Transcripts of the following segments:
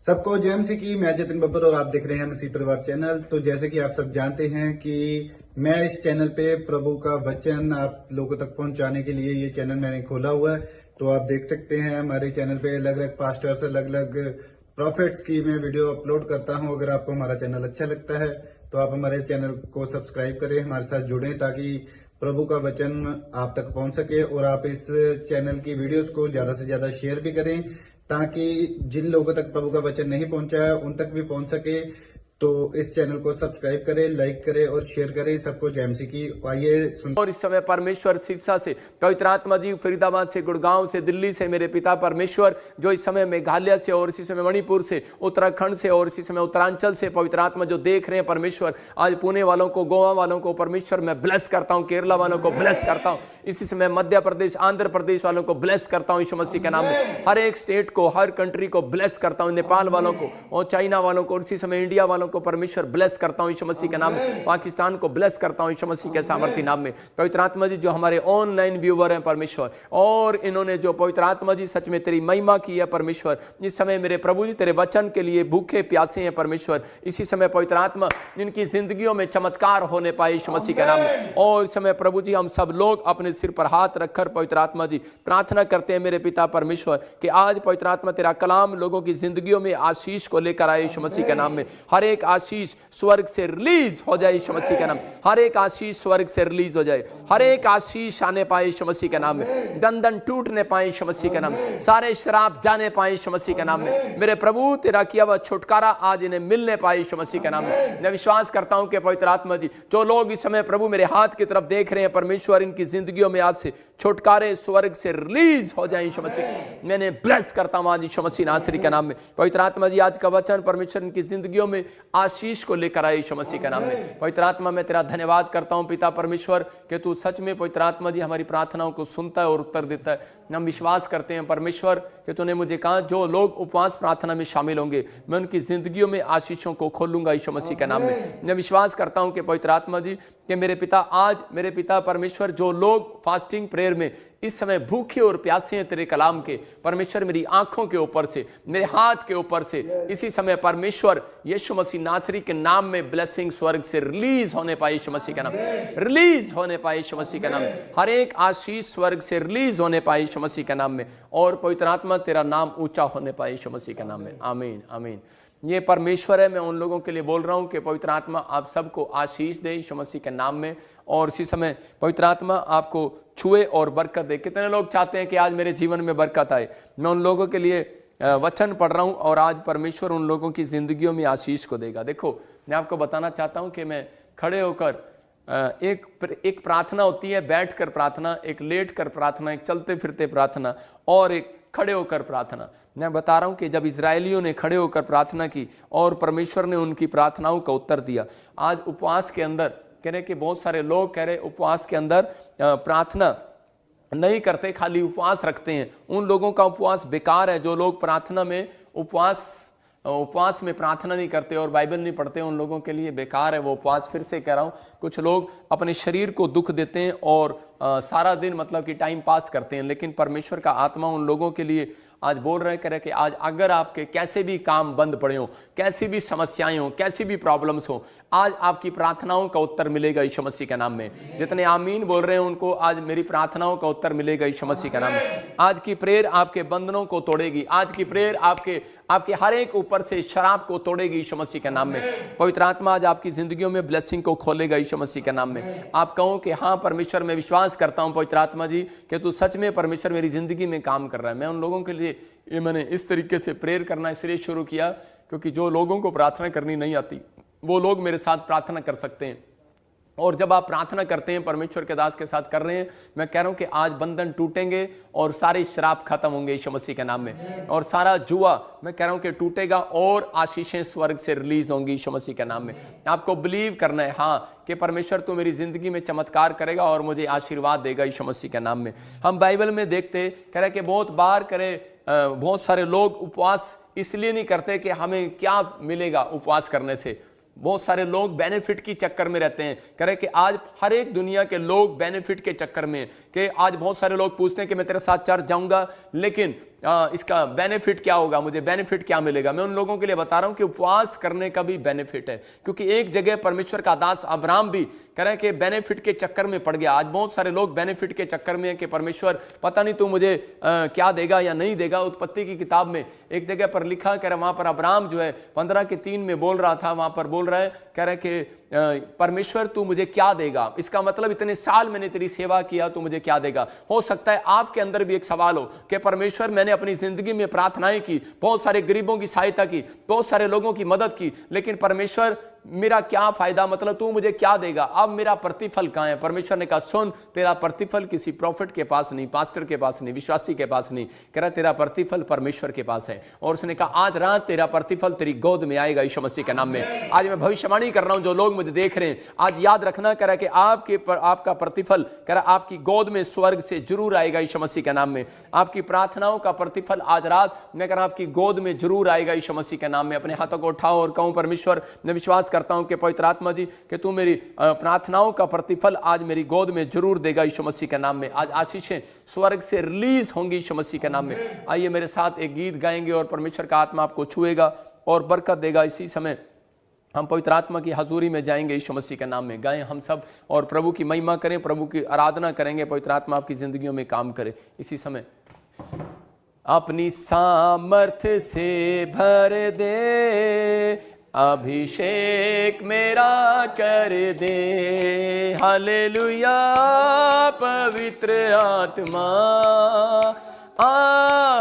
सबको जय मसीह की। मैं जतिन बब्बर और आप देख रहे हैं मसीह परिवार चैनल। तो जैसे कि आप सब जानते हैं कि मैं इस चैनल पे प्रभु का वचन आप लोगों तक पहुंचाने के लिए ये चैनल मैंने खोला हुआ है। तो आप देख सकते हैं हमारे चैनल पे अलग अलग पास्टर्स, अलग अलग प्रॉफिट्स की मैं वीडियो अपलोड करता हूं। अगर आपको हमारा चैनल अच्छा लगता है तो आप हमारे चैनल को सब्सक्राइब करें, हमारे साथ जुड़ें ताकि प्रभु का वचन आप तक पहुंच सके। और आप इस चैनल की वीडियोस को ज्यादा से ज्यादा शेयर भी करें ताकि जिन लोगों तक प्रभु का वचन नहीं पहुंचा है उन तक भी पहुंच सके। तो इस चैनल को सब्सक्राइब करें, लाइक करें और शेयर करें। सबको जय मसीह की। आइए और इस समय परमेश्वर सिरसा से, पवित्र आत्मा जी फरीदाबाद से, गुड़गांव से, दिल्ली से, मेरे पिता परमेश्वर जो इस समय मेघालय से और इसी समय मणिपुर से, उत्तराखंड से और इसी समय उत्तरांचल से पवित्र आत्मा जो देख रहे हैं परमेश्वर, आज पुणे वालों को, गोवा वालों को परमेश्वर मैं ब्लेस करता हूं, केरला वालों को ब्लेस करता हूं, इसी समय मध्य प्रदेश, आंध्र प्रदेश वालों को ब्लेस करता हूं यीशु मसीह के नाम में। हर एक स्टेट को, हर कंट्री को ब्लेस करता हूं, नेपाल वालों को और चाइना वालों को और इसी समय इंडिया वालों को परमेश्वर ब्लेस करता हूं यीशु मसीह के नाम में। पाकिस्तान को ब्लेस करता हूं यीशु मसीह के सामर्थ्य नाम में। पवित्र आत्मा जी जो हमारे ऑनलाइन व्यूअर हैं परमेश्वर, और इन्होंने जो पवित्र आत्मा जी सच में तेरी महिमा की है परमेश्वर, इस समय मेरे प्रभु जी तेरे वचन के लिए भूखे प्यासे हैं परमेश्वर, इसी समय पवित्र आत्मा इनकी जिंदगियों में चमत्कार होने पाए यीशु मसीह के नाम में। और इस समय प्रभु जी हम सब लोग अपने सिर पर हाथ रखकर पवित्र आत्मा जी प्रार्थना करते हैं मेरे पिता परमेश्वर कि आज पवित्र आत्मा तेरा कलाम लोगों की जिंदगियों में आशीष को लेकर आए यीशु मसीह के नाम में। हर एक आशीष स्वर्ग से रिलीज हो जाए यीशु मसीह के नाम, हर एक आशीष स्वर्ग से रिलीज हो जाए, हर एक आशीष आने पाए यीशु मसीह के नाम में, बंधन टूटने पाए यीशु मसीह के नाम में, सारे श्राप जाने पाए यीशु मसीह के नाम में। मेरे प्रभु तेरा किया हुआ छुटकारा आज इन्हें मिलने पाए यीशु मसीह के नाम में। मैं विश्वास करता हूं कि पवित्र आत्मा जी जो लोग इस समय प्रभु मेरे हाथ की तरफ देख रहे हैं परमेश्वर, इनकी जिंदगियों में आज से छुटकारे स्वर्ग से रिलीज हो जाए यीशु मसीह। मैंने ब्लेस करता हूं आज यीशु मसीह नासरी के नाम में। पवित्र आत्मा जी आज का वचन परमेश्वर इनकी जिंदगियों में आशीष को लेकर आए यीशु मसीह के नाम में। पवित्र आत्मा मैं तेरा धन्यवाद करता हूं पिता परमेश्वर कि तू सच में पवित्र आत्मा जी हमारी प्रार्थनाओं को सुनता है और उत्तर देता है। हम विश्वास करते हैं परमेश्वर कि तूने मुझे कहा जो लोग उपवास प्रार्थना में शामिल होंगे मैं उनकी जिंदगियों में आशीषों को खोलूंगा यीशु मसीह के नाम में। मैं विश्वास करता हूं कि पवित्र आत्मा जी कि मेरे पिता आज मेरे पिता परमेश्वर जो लोग फास्टिंग प्रेयर में इस समय भूखे और प्यासे हैं तेरे कलाम के परमेश्वर, मेरी आंखों के ऊपर से, मेरे हाथ के ऊपर से इसी समय परमेश्वर यीशु मसीह नासरी के नाम में ब्लेसिंग स्वर्ग से रिलीज होने पाए यीशु मसीह का नाम, रिलीज होने पाए यीशु मसीह का नाम, हर एक आशीष स्वर्ग से रिलीज होने पाए यीशु मसीह के नाम में। और पवित्र आत्मा तेरा नाम ऊंचा होने पाए यीशु मसीह के नाम में। आमीन आमीन। ये परमेश्वर है, मैं उन लोगों के लिए बोल रहा हूं कि पवित्र आत्मा आप सबको आशीष दे यीशु मसीह के नाम में। और इसी समय पवित्र आत्मा आपको छुए और बरकत दे। कितने लोग चाहते हैं कि आज मेरे जीवन में बरकत आए? मैं उन लोगों के लिए वचन पढ़ रहा हूं और आज परमेश्वर उन लोगों की जिंदगियों में आशीष को देगा। देखो मैं आपको बताना चाहता हूं कि मैं खड़े होकर एक प्रार्थना होती है, बैठकर प्रार्थना, एक लेट कर प्रार्थना, एक चलते फिरते प्रार्थना और एक खड़े होकर प्रार्थना। मैं बता रहा हूं कि जब इजरायलियों ने खड़े होकर प्रार्थना की और परमेश्वर ने उनकी प्रार्थनाओं का उत्तर दिया। आज उपवास के अंदर कह रहे कि बहुत सारे लोग कह रहे उपवास के अंदर प्रार्थना नहीं करते, खाली उपवास रखते हैं। उन लोगों का उपवास बेकार है। जो लोग प्रार्थना में उपवास में प्रार्थना नहीं करते और बाइबल नहीं पढ़ते, उन लोगों के लिए बेकार है वो उपवास। फिर से कह रहा हूं, कुछ लोग अपने शरीर को दुख देते हैं और सारा दिन मतलब कि टाइम पास करते हैं, लेकिन परमेश्वर का आत्मा उन लोगों के लिए आज बोल रहे कह रहे कि आज अगर आपके कैसे भी काम बंद पड़े हो, कैसी भी समस्याएं हो, कैसी भी प्रॉब्लम्स हो, आज आपकी प्रार्थनाओं का उत्तर मिलेगा यीशु मसीह के नाम में। जितने आमीन बोल रहे हैं उनको आज मेरी प्रार्थनाओं का उत्तर मिलेगा यीशु मसीह के नाम में। आज की प्रेयर आपके बंधनों को तोड़ेगी। आज की प्रेयर आपके हर एक ऊपर से शराब को तोड़ेगी यीशु मसीह के नाम में। पवित्र आत्मा आज आपकी जिंदगियों में ब्लेसिंग को खोलेगा यीशु मसीह के नाम में। आप कहो कि हाँ परमेश्वर मैं विश्वास करता हूं पवित्र आत्मा जी कि तू सच में परमेश्वर मेरी जिंदगी में काम कर रहा है। मैं उन लोगों के लिए ये मैंने इस तरीके से प्रेयर करना इसलिए शुरू किया क्योंकि जो लोगों को प्रार्थना करनी नहीं आती वो लोग मेरे साथ प्रार्थना कर सकते हैं। और जब आप प्रार्थना करते हैं परमेश्वर के दास के साथ कर रहे हैं, मैं कह रहा हूं कि आज बंधन टूटेंगे और सारे श्राप खत्म होंगे यीशु मसीह के नाम में। और सारा जुआ मैं कह रहा हूं कि टूटेगा और आशीषें स्वर्ग से रिलीज होंगी यीशु मसीह के नाम में। आपको बिलीव करना है हाँ कि परमेश्वर तू मेरी जिंदगी में चमत्कार करेगा और मुझे आशीर्वाद देगा यीशु मसीह के नाम में। हम बाइबल में देखते कह रहे कि बहुत बार करे बहुत सारे लोग उपवास इसलिए नहीं करते कि हमें क्या मिलेगा उपवास करने से। बहुत सारे लोग बेनिफिट की चक्कर में रहते हैं। कह रहे कि आज हर एक दुनिया के लोग बेनिफिट के चक्कर में कि आज बहुत सारे लोग पूछते हैं कि मैं तेरे साथ चर्च जाऊंगा, लेकिन इसका बेनिफिट क्या होगा, मुझे बेनिफिट क्या मिलेगा। मैं उन लोगों के लिए बता रहा हूं कि उपवास करने का भी बेनिफिट है, क्योंकि एक जगह परमेश्वर का दास अब्राहम भी कह रहे हैं कि बेनिफिट के चक्कर में पड़ गया। आज बहुत सारे लोग बेनिफिट के चक्कर में है कि परमेश्वर पता नहीं तू मुझे क्या देगा या नहीं देगा। उत्पत्ति की किताब में एक जगह पर लिखा, कह रहे वहां पर अब्राहम जो है 15:3 में बोल रहा था, वहां पर बोल रहा है, कह रहे कि परमेश्वर तू मुझे क्या देगा। इसका मतलब इतने साल मैंने तेरी सेवा किया, तू मुझे क्या देगा। हो सकता है आपके अंदर भी एक सवाल हो कि परमेश्वर मैंने अपनी जिंदगी में प्रार्थनाएं की, बहुत सारे गरीबों की सहायता की, बहुत सारे लोगों की मदद की, लेकिन परमेश्वर मेरा क्या फायदा, मतलब तू मुझे क्या देगा, अब मेरा प्रतिफल कहां है। परमेश्वर ने कहा सुन, तेरा प्रतिफल किसी प्रॉफिट के पास नहीं, पास्टर के पास नहीं, विश्वासी के पास नहीं, कह रहा तेरा प्रतिफल परमेश्वर के पास है। और उसने कहा आज रात तेरा प्रतिफल तेरी गोद में आएगा यीशु मसीह के नाम में। आज मैं भविष्यवाणी कर रहा हूं, जो लोग मुझे देख रहे हैं, आज याद रखना कह रहा कि आपका प्रतिफल कह रहा आपकी गोद में स्वर्ग से जरूर आएगा यीशु मसीह के नाम में। आपकी प्रार्थनाओं का प्रतिफल आज रात मैं कह रहा आपकी गोद में जरूर आएगा यीशु मसीह के नाम में। अपने हाथों को उठाओ और कहूं परमेश्वर मैं विश्वास करता हूं कि पवित्र आत्मा जी कि तू मेरी प्रार्थनाओं का प्रतिफल आज मेरी गोद में जरूर देगा यीशु मसीह के नाम में। आज आशीषें स्वर्ग से रिलीज होंगी यीशु मसीह के नाम में। आइए मेरे साथ एक गीत गाएंगे और परमेश्वर का आत्मा आपको छुएगा और बरकत देगा। इसी समय हम पवित्र आत्मा की हजूरी में जाएंगे यीशु मसीह के नाम में। गाएं हम सब और प्रभु की महिमा करें, प्रभु की आराधना करेंगे। पवित्र आत्मा आपकी जिंदगियों में काम करे। इसी समय अपनी सामर्थ्य से भर दे, अभिषेक मेरा कर दे, हालेलुया पवित्र आत्मा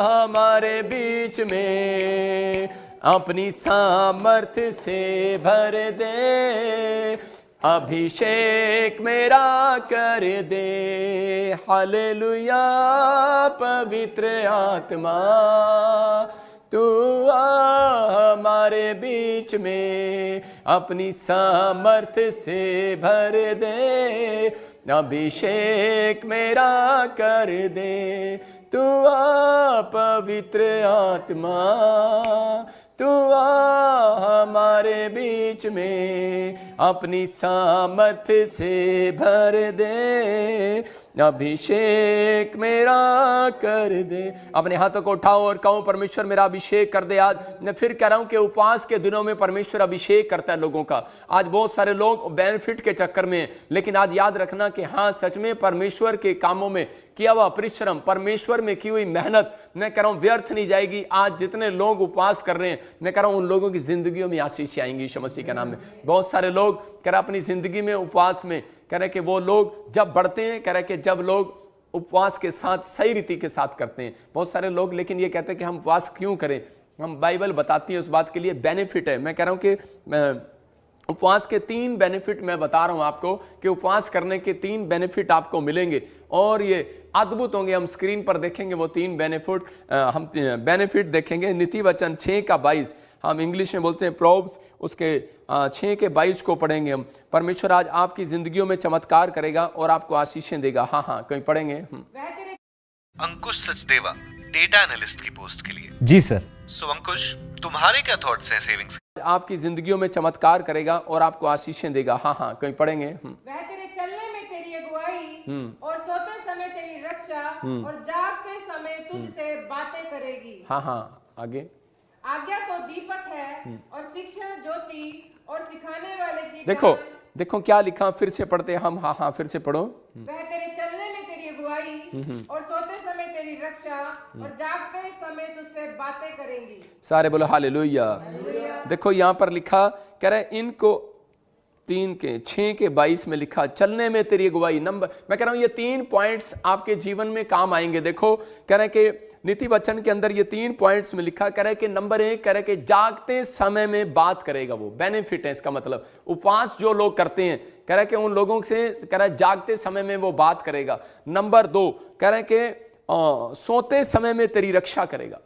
हमारे बीच में, अपनी सामर्थ्य से भर दे, अभिषेक मेरा कर दे, हालेलुया पवित्र आत्मा तू हमारे बीच में, अपनी सामर्थ्य से भर दे, अभिषेक मेरा कर दे, तू पवित्र आत्मा तू हमारे बीच में, अपनी सामर्थ्य से भर दे, अभिषेक मेरा कर दे। अपने हाथों को उठाओ और कहो परमेश्वर मेरा अभिषेक कर दे। आज मैं फिर कह रहा हूं कि उपवास के दिनों में परमेश्वर अभिषेक करता है लोगों का। आज बहुत सारे लोग बेनिफिट के चक्कर में, लेकिन आज याद रखना कि हाँ सच में परमेश्वर के कामों में किया हुआ परिश्रम, परमेश्वर में की हुई मेहनत मैं कह रहा हूं व्यर्थ नहीं जाएगी। आज जितने लोग उपवास कर रहे हैं मैं कह रहा हूं उन लोगों की जिंदगियों में आशीष आएंगी यीशु मसीह के नाम में। बहुत सारे लोग कह रहे अपनी जिंदगी में उपवास में कह रहे कि वो लोग जब बढ़ते हैं, कह रहे कि जब लोग उपवास के साथ सही रीति के साथ करते हैं। बहुत सारे लोग लेकिन ये कहते हैं कि हम उपवास क्यों करें, हम बाइबल बताती है उस बात के लिए बेनिफिट है। मैं कह रहा हूं कि उपवास के 3 बेनिफिट मैं बता रहा हूं आपको कि उपवास करने के 3 बेनिफिट आपको मिलेंगे और ये अद्भुत होंगे। हम स्क्रीन पर देखेंगे वो 3 बेनिफिट देखेंगे। नीति वचन 6:22 हम इंग्लिश में बोलते हैं प्रोव्स, उसके 6:22 को पढ़ेंगे हम। परमेश्वर आज आपकी जिंदगियों में चमत्कार करेगा और आपको आशीषें देगा। हाँ कहीं पढ़ेंगे। अंकुश सचदेवा डेटा एनालिस्ट की पोस्ट के लिए। जी सर। सो अंकुश तुम्हारे क्या थॉट्स हैं सेविंग्स? आपकी जिंदगियों में चमत्कार करेगा और आपको आशीषें देगा। हाँ कहीं पढ़ेंगे। वह तेरे चलने में तेरी अगुवाई और सोते समय तेरी रक्षा और जागते समय तुझसे बातें करेगी। हाँ आगे। आज्ञा तो दीपक है और शिक्षा ज्योति और सिखाने वाले की देखो क्या लिखा, फिर से पढ़ते हम। हाँ फिर से पढ़ो। वह तेरे चलने में तेरी अगुवाई और सोते समय तेरी रक्षा और जागते समय तुझसे बातें करेंगी। सारे बोलो हालेलुया। देखो यहाँ पर लिखा कह रहे इनको 6:22 में लिखा चलने में तेरी अगुवाई। नंबर मैं कह रहा हूं ये 3 पॉइंट्स आपके जीवन में काम आएंगे। देखो कह रहे कि नीति वचन के अंदर ये 3 पॉइंट्स में लिखा कह रहे कि नंबर 1 कह रहे कि जागते समय में बात करेगा, वो बेनिफिट है। इसका मतलब उपवास जो लोग करते हैं कह रहे कि उन लोगों से कह रहे जागते समय में वो बात करेगा। नंबर 2 कह रहे कि सोते समय में तेरी रक्षा करेगा।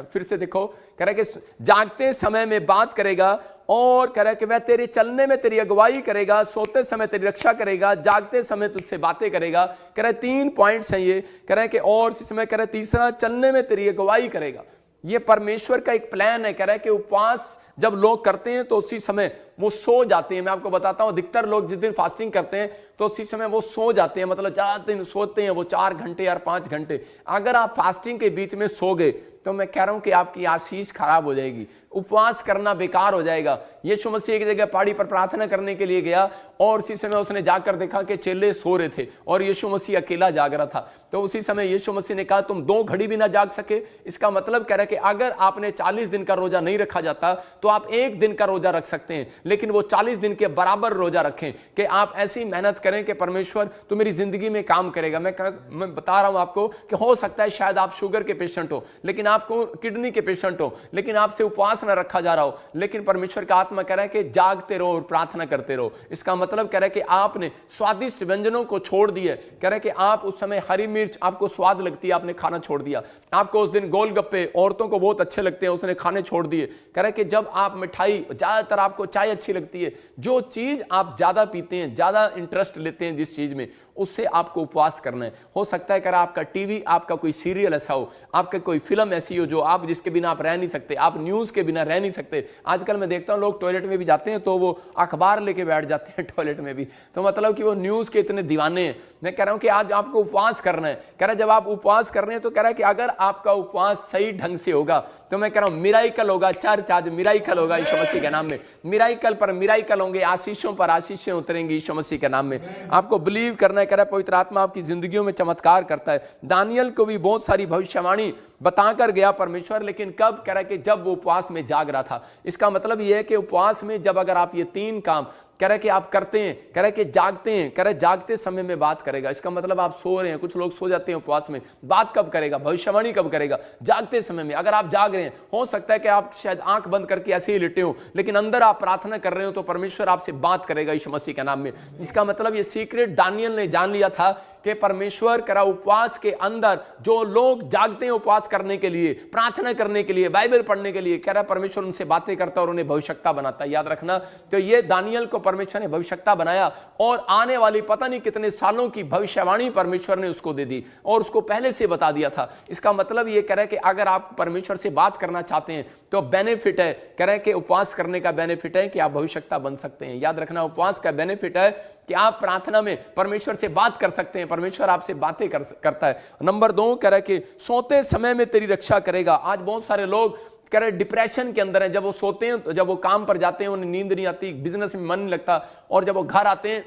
फिर से देखो कह रहा है कि जागते समय में बात करेगा और कह रहा है कि वह तेरे चलने में तेरी अगुवाई करेगा, सोते समय तेरी रक्षा करेगा, जागते समय तुझसे बातें करेगा। कह रहा है 3 पॉइंट्स हैं ये। कह रहा है कि और इस समय कह रहा है तीसरा चलने में तेरी अगुवाई करेगा। ये परमेश्वर का एक प्लान है। कह रहा है कि उपवास जब लोग करते हैं तो उसी समय वो सो जाते हैं। मैं आपको बताता हूं, अधिकतर लोग जिस दिन फास्टिंग करते हैं तो उसी समय वो सो जाते हैं, मतलब ज्यादा दिन सोते हैं वो 4 घंटे या 5 घंटे। अगर आप फास्टिंग के बीच में सो गए तो मैं कह रहा हूं कि आपकी आशीष खराब हो जाएगी, उपवास करना बेकार हो जाएगा। यीशु मसीह एक जगह पहाड़ी पर प्रार्थना करने के लिए गया और उसी समय उसने जाकर देखा कि चेले सो रहे थे और यीशु मसीह अकेला जाग रहा था। तो उसी समय यीशु मसीह ने कहा तुम 2 घड़ी भी ना जाग सके। इसका मतलब कह रहा है कि अगर आपने 40 दिन का रोजा नहीं रखा जाता तो आप 1 दिन का रोजा रख सकते हैं, लेकिन वो 40 दिन के बराबर रोजा रखें कि आप ऐसी मेहनत करें कि परमेश्वर तो मेरी जिंदगी में काम करेगा। मैं बता रहा हूं आपको कि हो सकता है शायद आप शुगर के पेशेंट हो, लेकिन आपको किडनी के पेशेंट हो, लेकिन आपसे उपवास ना रखा जा रहा हो, लेकिन परमेश्वर का आत्मा कह रहा है कि जागते रहो और प्रार्थना करते रहो। इसका मतलब कह रहा है कि आपने स्वादिष्ट व्यंजनों को छोड़ दिए। कह रहा है कि आप उस समय हरी मिर्च आपको स्वाद लगती है, आपने खाना छोड़ दिया। आपको उस दिन गोलगप्पे औरतों को बहुत अच्छे लगते हैं, उसने खाने छोड़ दिए। कह रहा है कि जब आप मिठाई, ज्यादातर आपको चाय अच्छी लगती है, जो चीज आप ज्यादा पीते हैं, ज्यादा इंटरेस्ट लेते हैं जिस चीज में, उससे आपको उपवास करना है। हो सकता है कि आपका टीवी, आपका कोई सीरियल ऐसा हो, आपका कोई फिल्म ऐसी हो जो आप जिसके बिना आप रह नहीं सकते, आप न्यूज के बिना रह नहीं सकते। आजकल मैं देखता हूं लोग टॉयलेट में भी जाते हैं तो वो अखबार लेके बैठ जाते हैं टॉयलेट में भी, तो मतलब कि वो न्यूज के इतने दीवाने हैं। मैं कह रहा हूं कि आज आपको उपवास करना है। कह रहा है जब आप उपवास कर रहे हैं तो कह रहा है कि अगर आपका उपवास सही ढंग से होगा तो मैं कह रहा हूं मिराइकल होगा। चर्च आज मिराइकल होगा यीशु मसीह के नाम में। मिराइकल पर मिराइकल होंगे, आशीषों पर आशीषें उतरेंगी यीशु मसीह के नाम में। आपको बिलीव करना है। कह रहा है पवित्र आत्मा आपकी जिंदगियों में चमत्कार करता है। दानियल को भी बहुत सारी भविष्यवाणी बताकर गया परमेश्वर, लेकिन कब? कह रहा है कि जब वो उपवास में जाग रहा था। इसका मतलब यह है कि उपवास में जब अगर आप ये 3 काम कह रहा है कि आप करते हैं, कह रहा है कि जागते हैं, कह रहा है जागते समय में बात करेगा। इसका मतलब आप सो रहे हैं, कुछ लोग सो जाते हैं उपवास में, बात कब करेगा? भविष्यवाणी कब करेगा? जागते समय में। अगर आप जाग रहे हैं, हो सकता है कि आप शायद आंख बंद करके ऐसे ही लेटे हो, लेकिन अंदर आप प्रार्थना कर रहे हो तो परमेश्वर आपसे बात करेगा यीशु मसीह के नाम में। इसका मतलब ये सीक्रेट दानियल ने जान लिया था कि परमेश्वर करा उपवास के अंदर जो लोग जागते हैं उपवास करने के लिए, प्रार्थना करने के लिए, बाइबल पढ़ने के लिए, कह रहा परमेश्वर उनसे बातें करता और उन्हें भविष्यता बनाता है। याद रखना, तो ये दानियल को परमेश्वर ने भविष्यता बनाया और आने वाली पता नहीं कितने सालों की भविष्यवाणी परमेश्वर ने उसको दे दी और उसको पहले से बता दिया था। इसका मतलब ये कह रहा है कि अगर आप परमेश्वर से बात करना चाहते हैं तो बेनिफिट है, कह रहा है कि उपवास करने का बेनिफिट है कि आप भविष्यता बन सकते हैं। याद रखना, उपवास का बेनिफिट है कि आप प्रार्थना में परमेश्वर से बात कर सकते हैं, परमेश्वर आपसे बातें करता है। नंबर 2 कह रहा है कि सोते समय में तेरी रक्षा करेगा। आज बहुत सारे लोग कह रहे डिप्रेशन के अंदर है। जब वो सोते हैं तो जब वो काम पर जाते हैं उन्हें नींद नहीं आती, बिजनेस में मन नहीं लगता, और जब वो घर आते हैं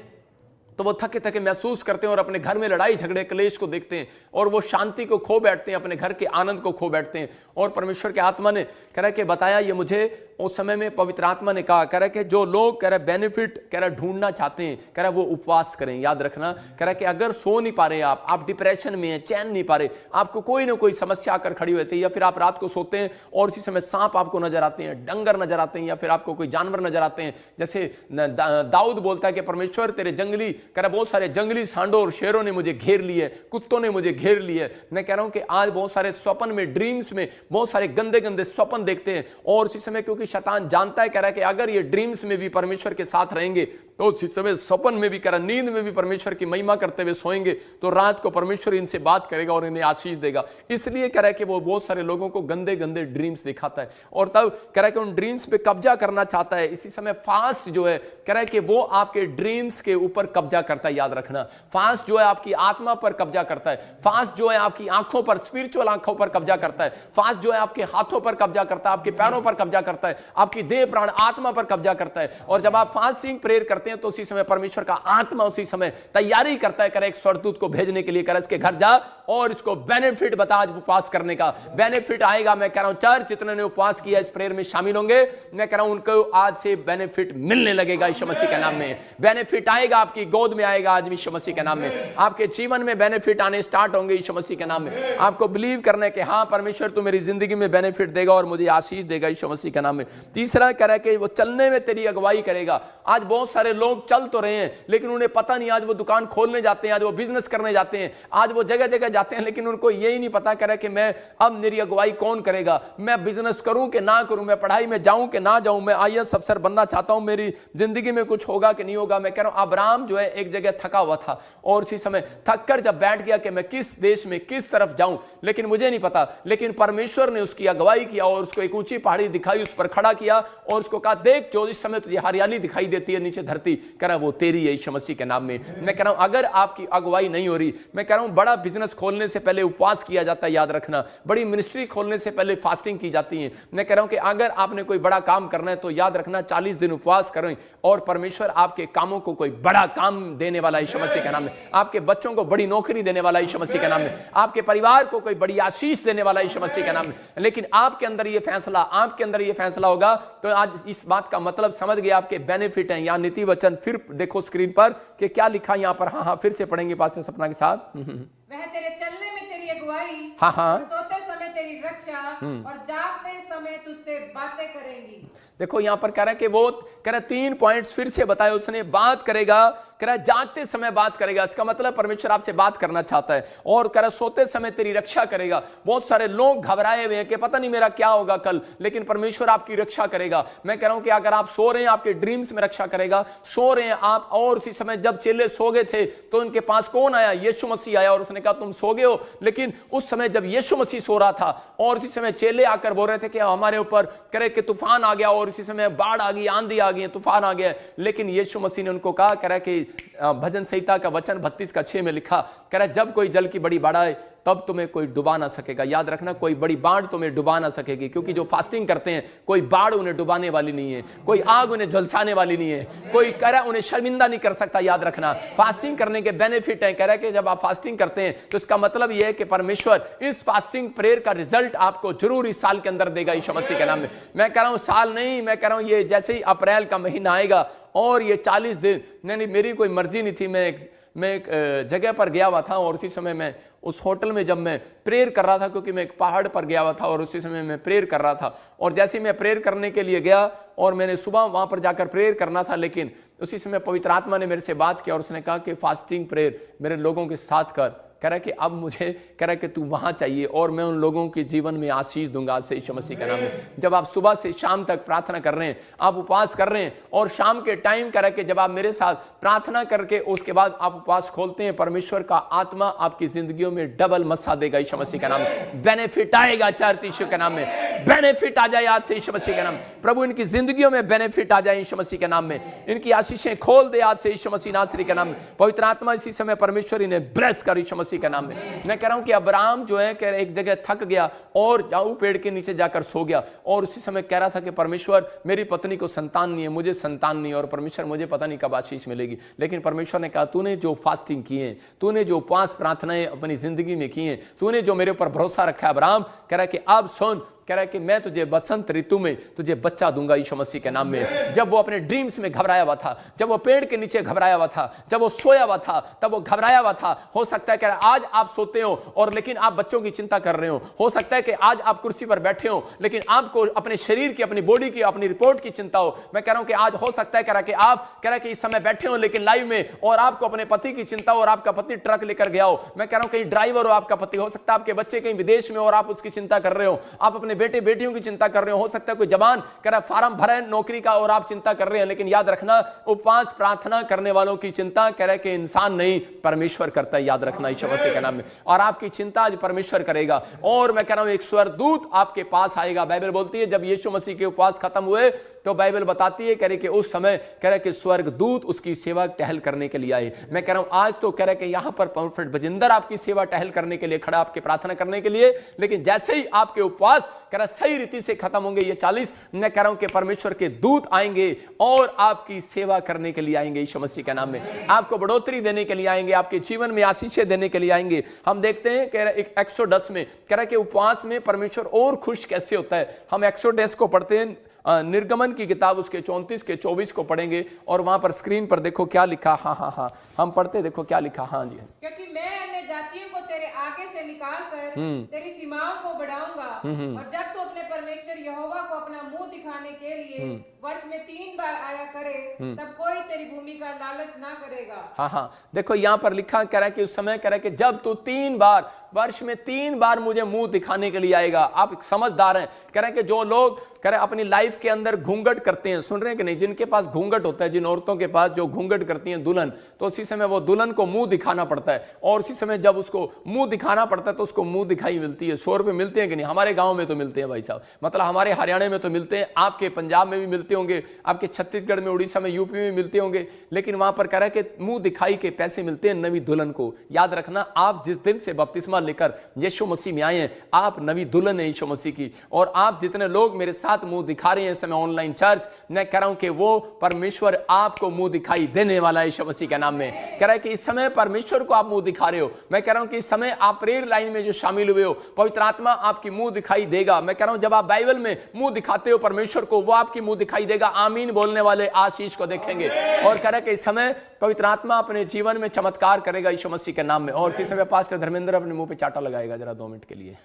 तो वो थके थके महसूस करते हैं और अपने घर में लड़ाई झगड़े क्लेश को देखते हैं और वो शांति को खो बैठते हैं, अपने घर के आनंद को खो बैठते हैं। और परमेश्वर के आत्मा ने कह रहा है कि बताया ये मुझे उस समय में पवित्र आत्मा ने कहा, कह रहा है कि जो लोग कह रहा है बेनिफिट कह रहा है ढूंढना चाहते हैं, कह रहा है वो उपवास करें। याद रखना, कह रहा है कि अगर सो नहीं पा रहे आप डिप्रेशन में हैं, चैन नहीं पा रहे, आपको कोई ना कोई समस्या आकर खड़ी होती है, या फिर आप रात को सोते हैं और इसी समय सांप आपको नजर आते हैं, डंगर नजर आते हैं, या फिर आपको कोई जानवर नजर आते हैं। जैसे दाऊद बोलता है कि परमेश्वर तेरे जंगली, कह रहा है बहुत सारे जंगली सांडों और शेरों ने मुझे घेर लिए, कुत्तों ने मुझे घेर लिए। मैं कह रहा हूं कि आज बहुत सारे स्वप्न में, ड्रीम्स में बहुत सारे गंदे गंदे स्वप्न देखते हैं और इसी समय क्योंकि शैतान जानता है, कह रहा है कि अगर ये ड्रीम्स में भी परमेश्वर के साथ रहेंगे तो उसी समय स्वप्न में भी, कह रहा नींद में भी परमेश्वर की महिमा करते हुए सोएंगे तो रात को परमेश्वर इनसे बात करेगा और इन्हें आशीष देगा। इसलिए कह रहा है कि वो बहुत सारे लोगों को गंदे गंदे ड्रीम्स दिखाता है और तब कह रहा है कि उन ड्रीम्स पे कब्जा करना चाहता है। इसी समय फास्ट जो है, कह रहा है कि वो आपके ड्रीम्स के ऊपर कब्जा करता है। याद रखना, फास्ट जो है आपकी आत्मा पर कब्जा करता है, फास्ट जो है आपकी आंखों पर, स्पिरिचुअल आंखों पर कब्जा करता है, फास्ट जो है आपके हाथों पर कब्जा करता है, आपके पैरों पर कब्जा करता है, आपकी देह प्राण आत्मा पर कब्जा करता है। और जब आप फास्टिंग प्रेयर करते हैं तो उसी समय परमेश्वर का आत्मा उसी समय तैयारी करता है, करे एक स्वर्गदूत को भेजने के लिए, करे इसके घर जा और इसको बेनिफिट बता आज उपवास करने का। बेनिफिट आएगा। मैं कह रहा हूं चर्च जितने ने उपवास किया इस प्रेयर में शामिल होंगे, मैं कह रहा हूं उनको आज से बेनिफिट मिलने लगेगा यीशु मसीह के नाम में। बेनिफिट आएगा, आपकी गोद में आएगा आज यीशु मसीह के नाम में। आपके जीवन में बेनिफिट आने स्टार्ट होंगे यीशु मसीह के नाम में। आपको बिलीव करना है कि हां परमेश्वर तू मेरी जिंदगी में बेनिफिट देगा और मुझे आशीष देगा यीशु मसीह के नाम में। तीसरा कह रहा है कि वो चलने में तेरी अगुवाई करेगा। आज बहुत सारे लोग चल तो रहे हैं लेकिन उन्हें पता नहीं, आज वो दुकान खोलने जाते हैं, आज वो बिजनेस करने जाते हैं, आज वो जगह जगह जाते हैं, लेकिन उनको यही नहीं पता कह रहा कि मैं अब मेरी अगुवाई कौन करेगा, मैं बिजनेस करूं कि ना करूं, मैं पढ़ाई में जाऊं कि ना जाऊं, मैं आईएएस अफसर बनना चाहता हूं, मेरी जिंदगी में कुछ होगा कि नहीं होगा। मैं कह रहा हूं अब्राहम जो है एक जगह थका हुआ था और उसी समय थक कर जब बैठ गया कि मैं किस देश में किस तरफ जाऊं, लेकिन मुझे नहीं पता, लेकिन परमेश्वर ने उसकी अगुवाई किया और उसको एक ऊंची पहाड़ी दिखाई, उस पर खड़ा किया और उसको कहा देख जो इस समय तुझे हरियाली दिखाई देती है नीचे धरती, कह रहा वो तेरी है यीशु मसीह के नाम में। मैं कह रहा हूं अगर आपकी अगुवाई नहीं हो रही, मैं कह रहा हूं बड़ा बिजनेस खोलने से पहले उपवास किया जाता है, याद रखना, बड़ी मिनिस्ट्री खोलने से पहले फास्टिंग की जाती है। मैं कह रहा हूं कि अगर आपने कोई बड़ा काम करना है तो याद रखना 40 दिन उपवास करें और परमेश्वर आपके कामों को कोई बड़ा काम देने वाला यीशु मसीह के नाम में, आपके बच्चों को बड़ी नौकरी देने वाला यीशु मसीह के नाम में, आपके परिवार को कोई बड़ी आशीष देने वाला यीशु मसीह के नाम में। लेकिन आपके अंदर ये फैसला, आपके अंदर ये फैसला होगा तो आज इस बात का मतलब समझ गए, आपके बेनिफिट हैं। यहां नीति वचन फिर देखो स्क्रीन पर कि क्या लिखा यहां पर, हाँ फिर से पढ़ेंगे पास्टर सपना के साथ। वह तेरे चलने में तेरी अगुवाई, हाँ। और सोते समय तेरी रक्षा, और जागते समय तुझसे बातें करेंगी। देखो यहां पर कह रहा है कि वो कह रहा है 3 पॉइंट्स फिर से बताए उसने, बात करेगा, कह रहा है जागते समय बात करेगा, इसका मतलब परमेश्वर आपसे बात करना चाहता है, और कह रहा है सोते समय तेरी रक्षा करेगा। बहुत सारे लोग घबराए हुए हैं कि पता नहीं मेरा क्या होगा कल, लेकिन परमेश्वर आपकी रक्षा करेगा। मैं कह रहा हूं कि अगर आप सो रहे हैं आपके ड्रीम्स में रक्षा करेगा, सो रहे हैं आप, और उसी समय जब चेले सो गए थे तो उनके पास कौन आया, यीशु मसीह आया और उसने कहा तुम सो गए हो, लेकिन उस समय जब यीशु मसीह सो रहा था और उसी समय चेले आकर बोल रहे थे कि हमारे ऊपर करे कि तूफान आ गया और इसी समय बाढ़ आ गई, आंधी आ गई, तूफान आ गया, लेकिन यीशु मसीह ने उनको कहा, कह रहा है कि भजन संहिता का वचन 32:6 में लिखा, कह रहा है जब कोई जल की बड़ी बाढ़ आए तब तुम्हें कोई डुबा ना सकेगा। याद रखना कोई बड़ी बाढ़ तुम्हें डुबा ना सकेगी, क्योंकि जो फास्टिंग करते हैं कोई बाढ़ उन्हें डुबाने वाली नहीं है, कोई आग उन्हें झुलसाने वाली नहीं है, कोई कह रहा है उन्हें शर्मिंदा नहीं कर सकता। याद रखना फास्टिंग करने के बेनिफिट है, कह रहा है कि जब आप फास्टिंग करते हैं तो इसका मतलब यह है कि परमेश्वर इस फास्टिंग प्रेयर का रिजल्ट आपको जरूर इस साल के अंदर देगा यीशु मसीह के नाम में। मैं कह रहा हूं साल नहीं, मैं कह रहा हूं ये जैसे ही अप्रैल का महीना आएगा और ये 40 दिन, नहीं मेरी कोई मर्जी नहीं थी, मैं एक जगह पर गया हुआ था और उसी समय मैं उस होटल में जब मैं प्रेयर कर रहा था, क्योंकि मैं एक पहाड़ पर गया हुआ था और उसी समय मैं प्रेयर कर रहा था, और जैसे ही मैं प्रेयर करने के लिए गया और मैंने सुबह वहां पर जाकर प्रेयर करना था, लेकिन उसी समय पवित्र आत्मा ने मेरे से बात किया और उसने कहा कि फास्टिंग प्रेयर मेरे लोगों के साथ कर। कह रहा है कि अब मुझे कह रहा है कि तू वहां चाहिए और मैं उन लोगों के जीवन में आशीष दूंगा आज से यीशु मसीह के नाम में। जब आप सुबह से शाम तक प्रार्थना कर रहे हैं, आप उपवास कर रहे हैं और शाम के टाइम कह रहा है कि जब आप मेरे साथ प्रार्थना करके उसके बाद आप उपवास खोलते हैं, परमेश्वर का आत्मा आपकी जिंदगियों में डबल मस्सा देगा यीशु मसीह के नाम में। बेनिफिट आएगा चाहते यीशु के नाम में, बेनिफिट आ जाए आज से यीशु मसीह के नाम। प्रभु इनकी जिंदगियों में बेनिफिट आ जाए यीशु मसीह के नाम में, इनकी आशीषें खोल दे आज से यीशु मसीह नासरी के नाम में। पवित्र आत्मा इसी समय परमेश्वर इन्हें ब्लेस कर यीशु मसीह के नाम में। मैं कह रहा हूं कि अब्राहम जो है कह रहा एक जगह थक गया और जाऊ पेड़ के नीचे जाकर सो गया और उसी समय कह रहा था कि परमेश्वर मेरी पत्नी को संतान नहीं है, मुझे संतान नहीं है और परमेश्वर मुझे पता नहीं कब आशीष मिलेगी। लेकिन परमेश्वर ने कहा तूने जो फास्टिंग किए हैं, तूने जो उपवास प्रार्थनाएं अपनी जिंदगी में की हैं, तूने जो मेरे ऊपर भरोसा रखा है अब्राहम, कह रहा है कि अब सुन, कह रहा है कि मैं तुझे बसंत ऋतु में तुझे बच्चा दूंगा यीशु मसीह के नाम में। जब वो अपने ड्रीम्स में घबराया हुआ था, जब वो पेड़ के नीचे घबराया हुआ था, जब वो सोया हुआ था, तब वो घबराया हुआ था। हो सकता है कह रहा है आज आप सोते हो और लेकिन आप बच्चों की चिंता कर रहे हो सकता है कि आज आप कुर्सी पर बैठे हो लेकिन आपको अपने शरीर की, अपनी बॉडी की, अपनी रिपोर्ट की चिंता हो। मैं कह रहा हूं कि आज हो सकता है कह रहा कि आप कह रहा कि इस समय बैठे हो लेकिन लाइव में और आपको अपने पति की चिंता हो और आपका पति ट्रक लेकर गया हो। मैं कह रहा हूं कहीं ड्राइवर हो आपका पति, हो सकता है आपके बच्चे कहीं विदेश में और आप उसकी चिंता कर रहे हो, आप अपने बेटे बेटियों की चिंता कर रहे हो सकता है कोई जवान कह रहा फार्म भरा है नौकरी का और आप चिंता कर रहे हैं। लेकिन याद रखना उपवास प्रार्थना करने वालों की चिंता कह रहा है कि इंसान नहीं, परमेश्वर करता है। याद रखना यीशु मसीह के नाम में, और आपकी चिंता आज परमेश्वर करेगा। और मैं कह रहा हूं एक स्वर्गदूत आपके पास आएगा। बाइबल बोलती है जब यीशु मसीह के उपवास खत्म हुए तो बाइबल बताती है कह रहे कि उस समय कह रहे कि स्वर्गदूत उसकी सेवा टहल करने के लिए आए। मैं कह रहा हूं आज तो कह रहे कि यहां पर प्रोफेट बजिंदर आपकी सेवा टहल करने के लिए खड़ा, आपके प्रार्थना करने के लिए। लेकिन जैसे ही आपके उपवास कह रहा सही रीति से खत्म होंगे ये 40, मैं कह रहा हूं कि परमेश्वर के दूत आएंगे और आपकी सेवा करने के लिए आएंगे यीशु मसीह के नाम में, आपको बढ़ोतरी देने के लिए आएंगे, आपके जीवन में आशीषें देने के लिए आएंगे। हम देखते हैं कह रहा एक एक्सोडस में कह रहा कि उपवास में परमेश्वर और खुश कैसे होता है। हम एक्सोडस को पढ़ते हैं, निर्गमन की किताब उसके 34 के 24 को पढ़ेंगे और वहां पर स्क्रीन पर देखो क्या लिखा। हाँ हम पढ़ते देखो क्या लिखा। हाँ जी, क्योंकि मैं अन्य जातियों को तेरे आगे से निकाल कर तेरी सीमाओं को बढ़ाऊंगा। और जब तू अपने परमेश्वर यहोवा को अपना मुंह दिखाने के लिए वर्ष में 3 बार आया करे, तब कोई तेरी भूमि का लालच ना करेगा। हाँ, देखो यहाँ पर लिखा कह रहा है कि उस समय कह रहा है कि जब तू 3 बार वर्ष में 3 बार मुझे मुंह दिखाने के लिए आएगा। आप समझदार हैं, कह रहे हैं कि जो लोग कह रहे हैं अपनी लाइफ के अंदर घूंघट करते हैं, सुन रहे हैं कि नहीं, जिनके पास घूंघट होता है, जिन औरतों के पास जो घूंघट करती हैं दुल्हन, तो उसी समय वो दुल्हन को मुंह दिखाना पड़ता है। और उसी समय जब उसको मुंह दिखाना पड़ता है तो उसको मुंह दिखाई मिलती है। 100 रुपए मिलते हैं कि नहीं? हमारे गांव में तो मिलते हैं भाई साहब, मतलब हमारे हरियाणा में तो मिलते हैं, आपके पंजाब में भी मिलते होंगे, आपके छत्तीसगढ़ में, उड़ीसा में, यूपी में मिलते होंगे। लेकिन वहां पर कह रहा है कि मुंह दिखाई के पैसे मिलते हैं नवी दुल्हन को। याद रखना, आप जिस दिन से बपतिस्मा लेकर यीशु मसीह में आए हैं, आप नवी दुल्हन है यीशु मसीह की। और आप जितने लोग मेरे साथ मुंह दिखा रहे हैं इस समय ऑनलाइन चर्च, मैं कह रहा हूं कि वो परमेश्वर आपको मुंह दिखाई देने वाला है यीशु मसीह के नाम में। कह रहा है कि इस समय परमेश्वर को आप मुंह दिखा रहे हो। मैं कह रहा हूं कि इस समय आप प्रेयर लाइन में जो शामिल हुए हो, पवित्र आत्मा आपकी मुंह दिखाई देगा। मैं कह रहा हूं जब आप बाइबल में मुंह दिखाते हो परमेश्वर को, वो आपकी मुंह दिखाई देगा। आमीन बोलने वाले आशीष को देखेंगे। और कह रहा है कि इस समय पवित्र आत्मा अपने जीवन में चमत्कार करेगा यीशु मसीह के नाम में। और इसी समय पास्टर धर्मेंद्र अपने मुंह पे चाटा लगाएगा जरा 2 मिनट के लिए।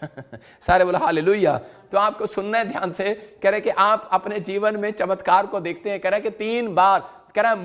सारे बोला हालेलुया। तो आपको सुनना है ध्यान से। कह रहे कि आप अपने जीवन में चमत्कार को देखते हैं। कह रहा है कि 3 बार कह रहा है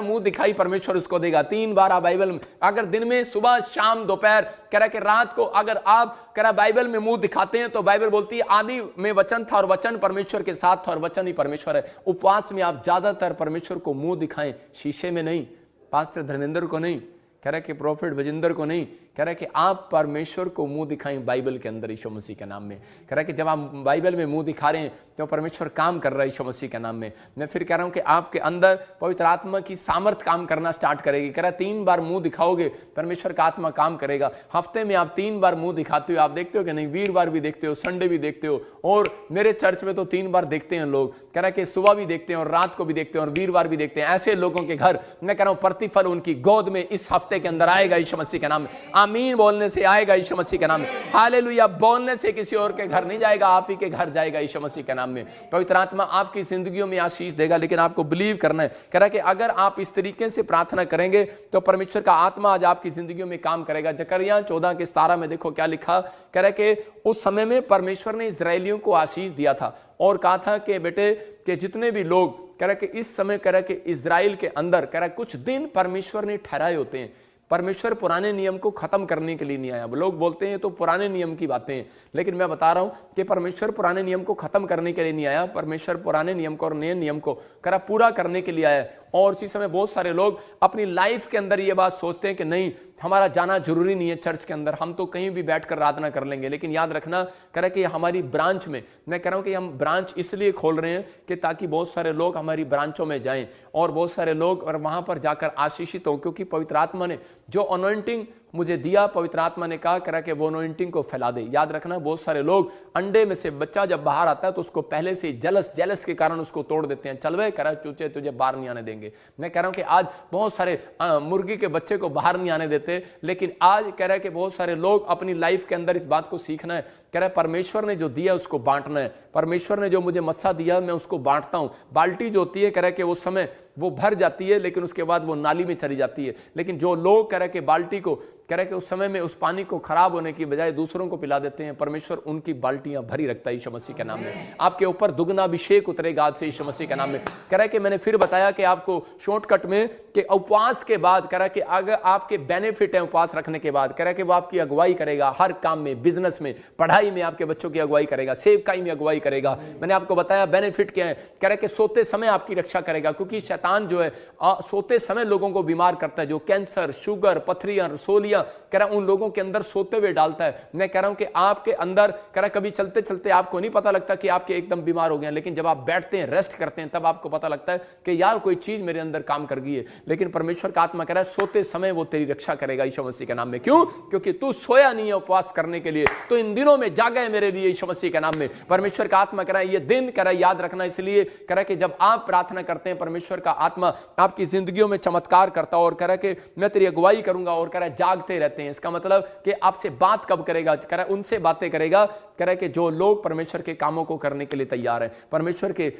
मुंह दिखाई परमेश्वर उसको देगा। 3 बार आप बाइबल में, अगर दिन में सुबह शाम दोपहर, कह रहा कि रात को अगर आप कह रहा बाइबल में मुंह दिखाते हैं, तो बाइबल बोलती है आदि में वचन था और वचन परमेश्वर के साथ था और वचन ही परमेश्वर है। उपवास में आप ज्यादातर परमेश्वर को मुंह दिखाएं, शीशे में नहीं, पास्टर धर्मेंद्र को नहीं, कह रहा कि प्रोफेट बजिंदर को नहीं, कह रहा है कि आप परमेश्वर को मुंह दिखाएं बाइबल के अंदर यीशु मसीह के नाम में। कह रहा है कि जब आप बाइबल में मुंह दिखा रहे हैं तो परमेश्वर काम कर रहा है यीशु मसीह के नाम में। मैं फिर कह रहा हूं कि आपके अंदर पवित्र आत्मा की सामर्थ काम करना स्टार्ट करेगी। कह रहा है 3 बार मुंह दिखाओगे, परमेश्वर का आत्मा काम करेगा। हफ्ते में आप 3 बार मुंह दिखाते हो। आप देखते हो कि नहीं? वीरवार भी देखते हो, संडे भी देखते हो, और मेरे चर्च में तो 3 बार देखते हैं लोग। कह रहा है कि सुबह भी देखते हैं और रात को भी देखते हैं और वीरवार भी देखते हैं। ऐसे लोगों के घर मैं कह रहा हूं प्रतिफल उनकी गोद में इस हफ्ते के अंदर आएगा यीशु मसीह के नाम में। आमीन बोलने से आएगा यीशु मसीह के नाम में। हालेलुया बोलने से किसी और के घर नहीं जाएगा, आप ही के घर जाएगा यीशु मसीह के नाम में। पवित्र आत्मा आपकी जिंदगियों में आशीष देगा, लेकिन आपको बिलीव करना है। कह रहा है कि अगर आप इस तरीके से प्रार्थना करेंगे तो परमेश्वर का आत्मा आज आपकी जिंदगियों में काम करेगा। जकरिया 14:17 में देखो क्या लिखा। कह रहा है कि उस समय में परमेश्वर ने इस्राएलियों को आशीष दिया था और कहा था कि बेटे कि जितने भी लोग, कह रहा है कि इस समय, कह रहा है कि इजराइल के अंदर, कह रहा है कुछ दिन परमेश्वर ने ठहराए होते हैं। परमेश्वर पुराने नियम को खत्म करने के लिए नहीं आया। लोग बोलते हैं तो पुराने नियम की बातें हैं, लेकिन मैं बता रहा हूं कि परमेश्वर पुराने नियम को खत्म करने के लिए नहीं आया। परमेश्वर पुराने नियम को और नए नियम को करा पूरा करने के लिए आया है। और इसी समय बहुत सारे लोग अपनी लाइफ के अंदर ये बात सोचते हैं कि नहीं, हमारा जाना जरूरी नहीं है चर्च के अंदर, हम तो कहीं भी बैठकर प्रार्थना कर लेंगे। लेकिन याद रखना, कह रहा है कि हमारी ब्रांच में, मैं कह रहा हूं कि हम ब्रांच इसलिए खोल रहे हैं कि ताकि बहुत सारे लोग हमारी ब्रांचों में जाएं और बहुत सारे लोग और वहां पर जाकर आशीषित हो। क्योंकि पवित्र आत्मा ने जो अनॉइंटिंग मुझे दिया, पवित्र आत्मा ने कहा करा कि वो अनॉइंटिंग को फैला दे। याद रखना, बहुत सारे लोग अंडे में से बच्चा जब बाहर आता है तो उसको पहले से जेलस के कारण उसको तोड़ देते हैं। चल वे करा चूचे तुझे बाहर नहीं आने देंगे। मैं कह रहा हूं कि आज बहुत सारे मुर्गी के बच्चे को बाहर नहीं आने देते, लेकिन आज कह रहा है कि बहुत सारे लोग अपनी लाइफ के अंदर इस बात को सीखना है। कह रहा है परमेश्वर ने जो दिया उसको बांटना है। परमेश्वर ने जो मुझे मस्सा दिया मैं उसको बांटता हूं। बाल्टी जो होती है, कह रहा है कि उस समय वो भर जाती है, लेकिन उसके बाद वो नाली में चली जाती है। लेकिन जो लोग कह रहे कि बाल्टी को, कह रहे कि उस समय में उस पानी को खराब होने की बजाय दूसरों को पिला देते हैं, परमेश्वर उनकी बाल्टियां भरी रखता है यीशु मसीह के नाम में। आपके ऊपर दुगना अभिषेक उतरेगा आज से यीशु मसीह के नाम में। कह रहा है कि मैंने फिर बताया कि आपको शॉर्टकट में कि उपवास के बाद, कह रहा है कि अगर आपके बेनिफिट है उपवास रखने के बाद, कह रहा है कि वो आपकी अगुवाई करेगा हर काम में, बिजनेस में, पढ़ाई में, आपके बच्चों की अगुवाई करेगा, सेवकाई में अगुवाई करेगा। मैंने आपको बताया बेनिफिट क्या है। कह रहा है कि सोते समय आपकी रक्षा करेगा, क्योंकि शैतान जो है सोते समय लोगों को बीमार करता है। जो कैंसर, शुगर, पथरियां, रसोलियां, कह रहा उन लोगों के अंदर सोते हुए डालता है। मैं कह रहा हूं कि आपके अंदर, कह रहा कभी चलते चलते आपको नहीं पता लगता कि आपके एकदम बीमार हो गए, लेकिन जब आप बैठते हैं, रेस्ट करते हैं, तब आपको पता लगता है कि यार कोई चीज मेरे अंदर काम कर गई है। लेकिन परमेश्वर का आत्मा कह रहा है सोते समय वो तेरी रक्षा करेगा यीशु मसीह के नाम में। क्यों? क्योंकि तू सोया नहीं है उपवास करने के लिए, तो इन दिनों में जागा है मेरे लिए यीशु मसीह के नाम में। परमेश्वर का आत्मा कह रहा है ये दिन, कह रहा है याद रखना, इसलिए कह रहा है कि जब आप प्रार्थना करते हैं परमेश्वर का आत्मा आपकी जिंदगियों में चमत्कार करता है और कह रहा है कि मैं तेरी अगुवाई करूंगा, और कह रहा है जागते रहते हैं। इसका मतलब कि आपसे बात कब करेगा? कह रहा है उनसे बातें करेगा कह रहा है कि जो लोग परमेश्वर के कामों को करने के लिए तैयार हैं, परमेश्वर के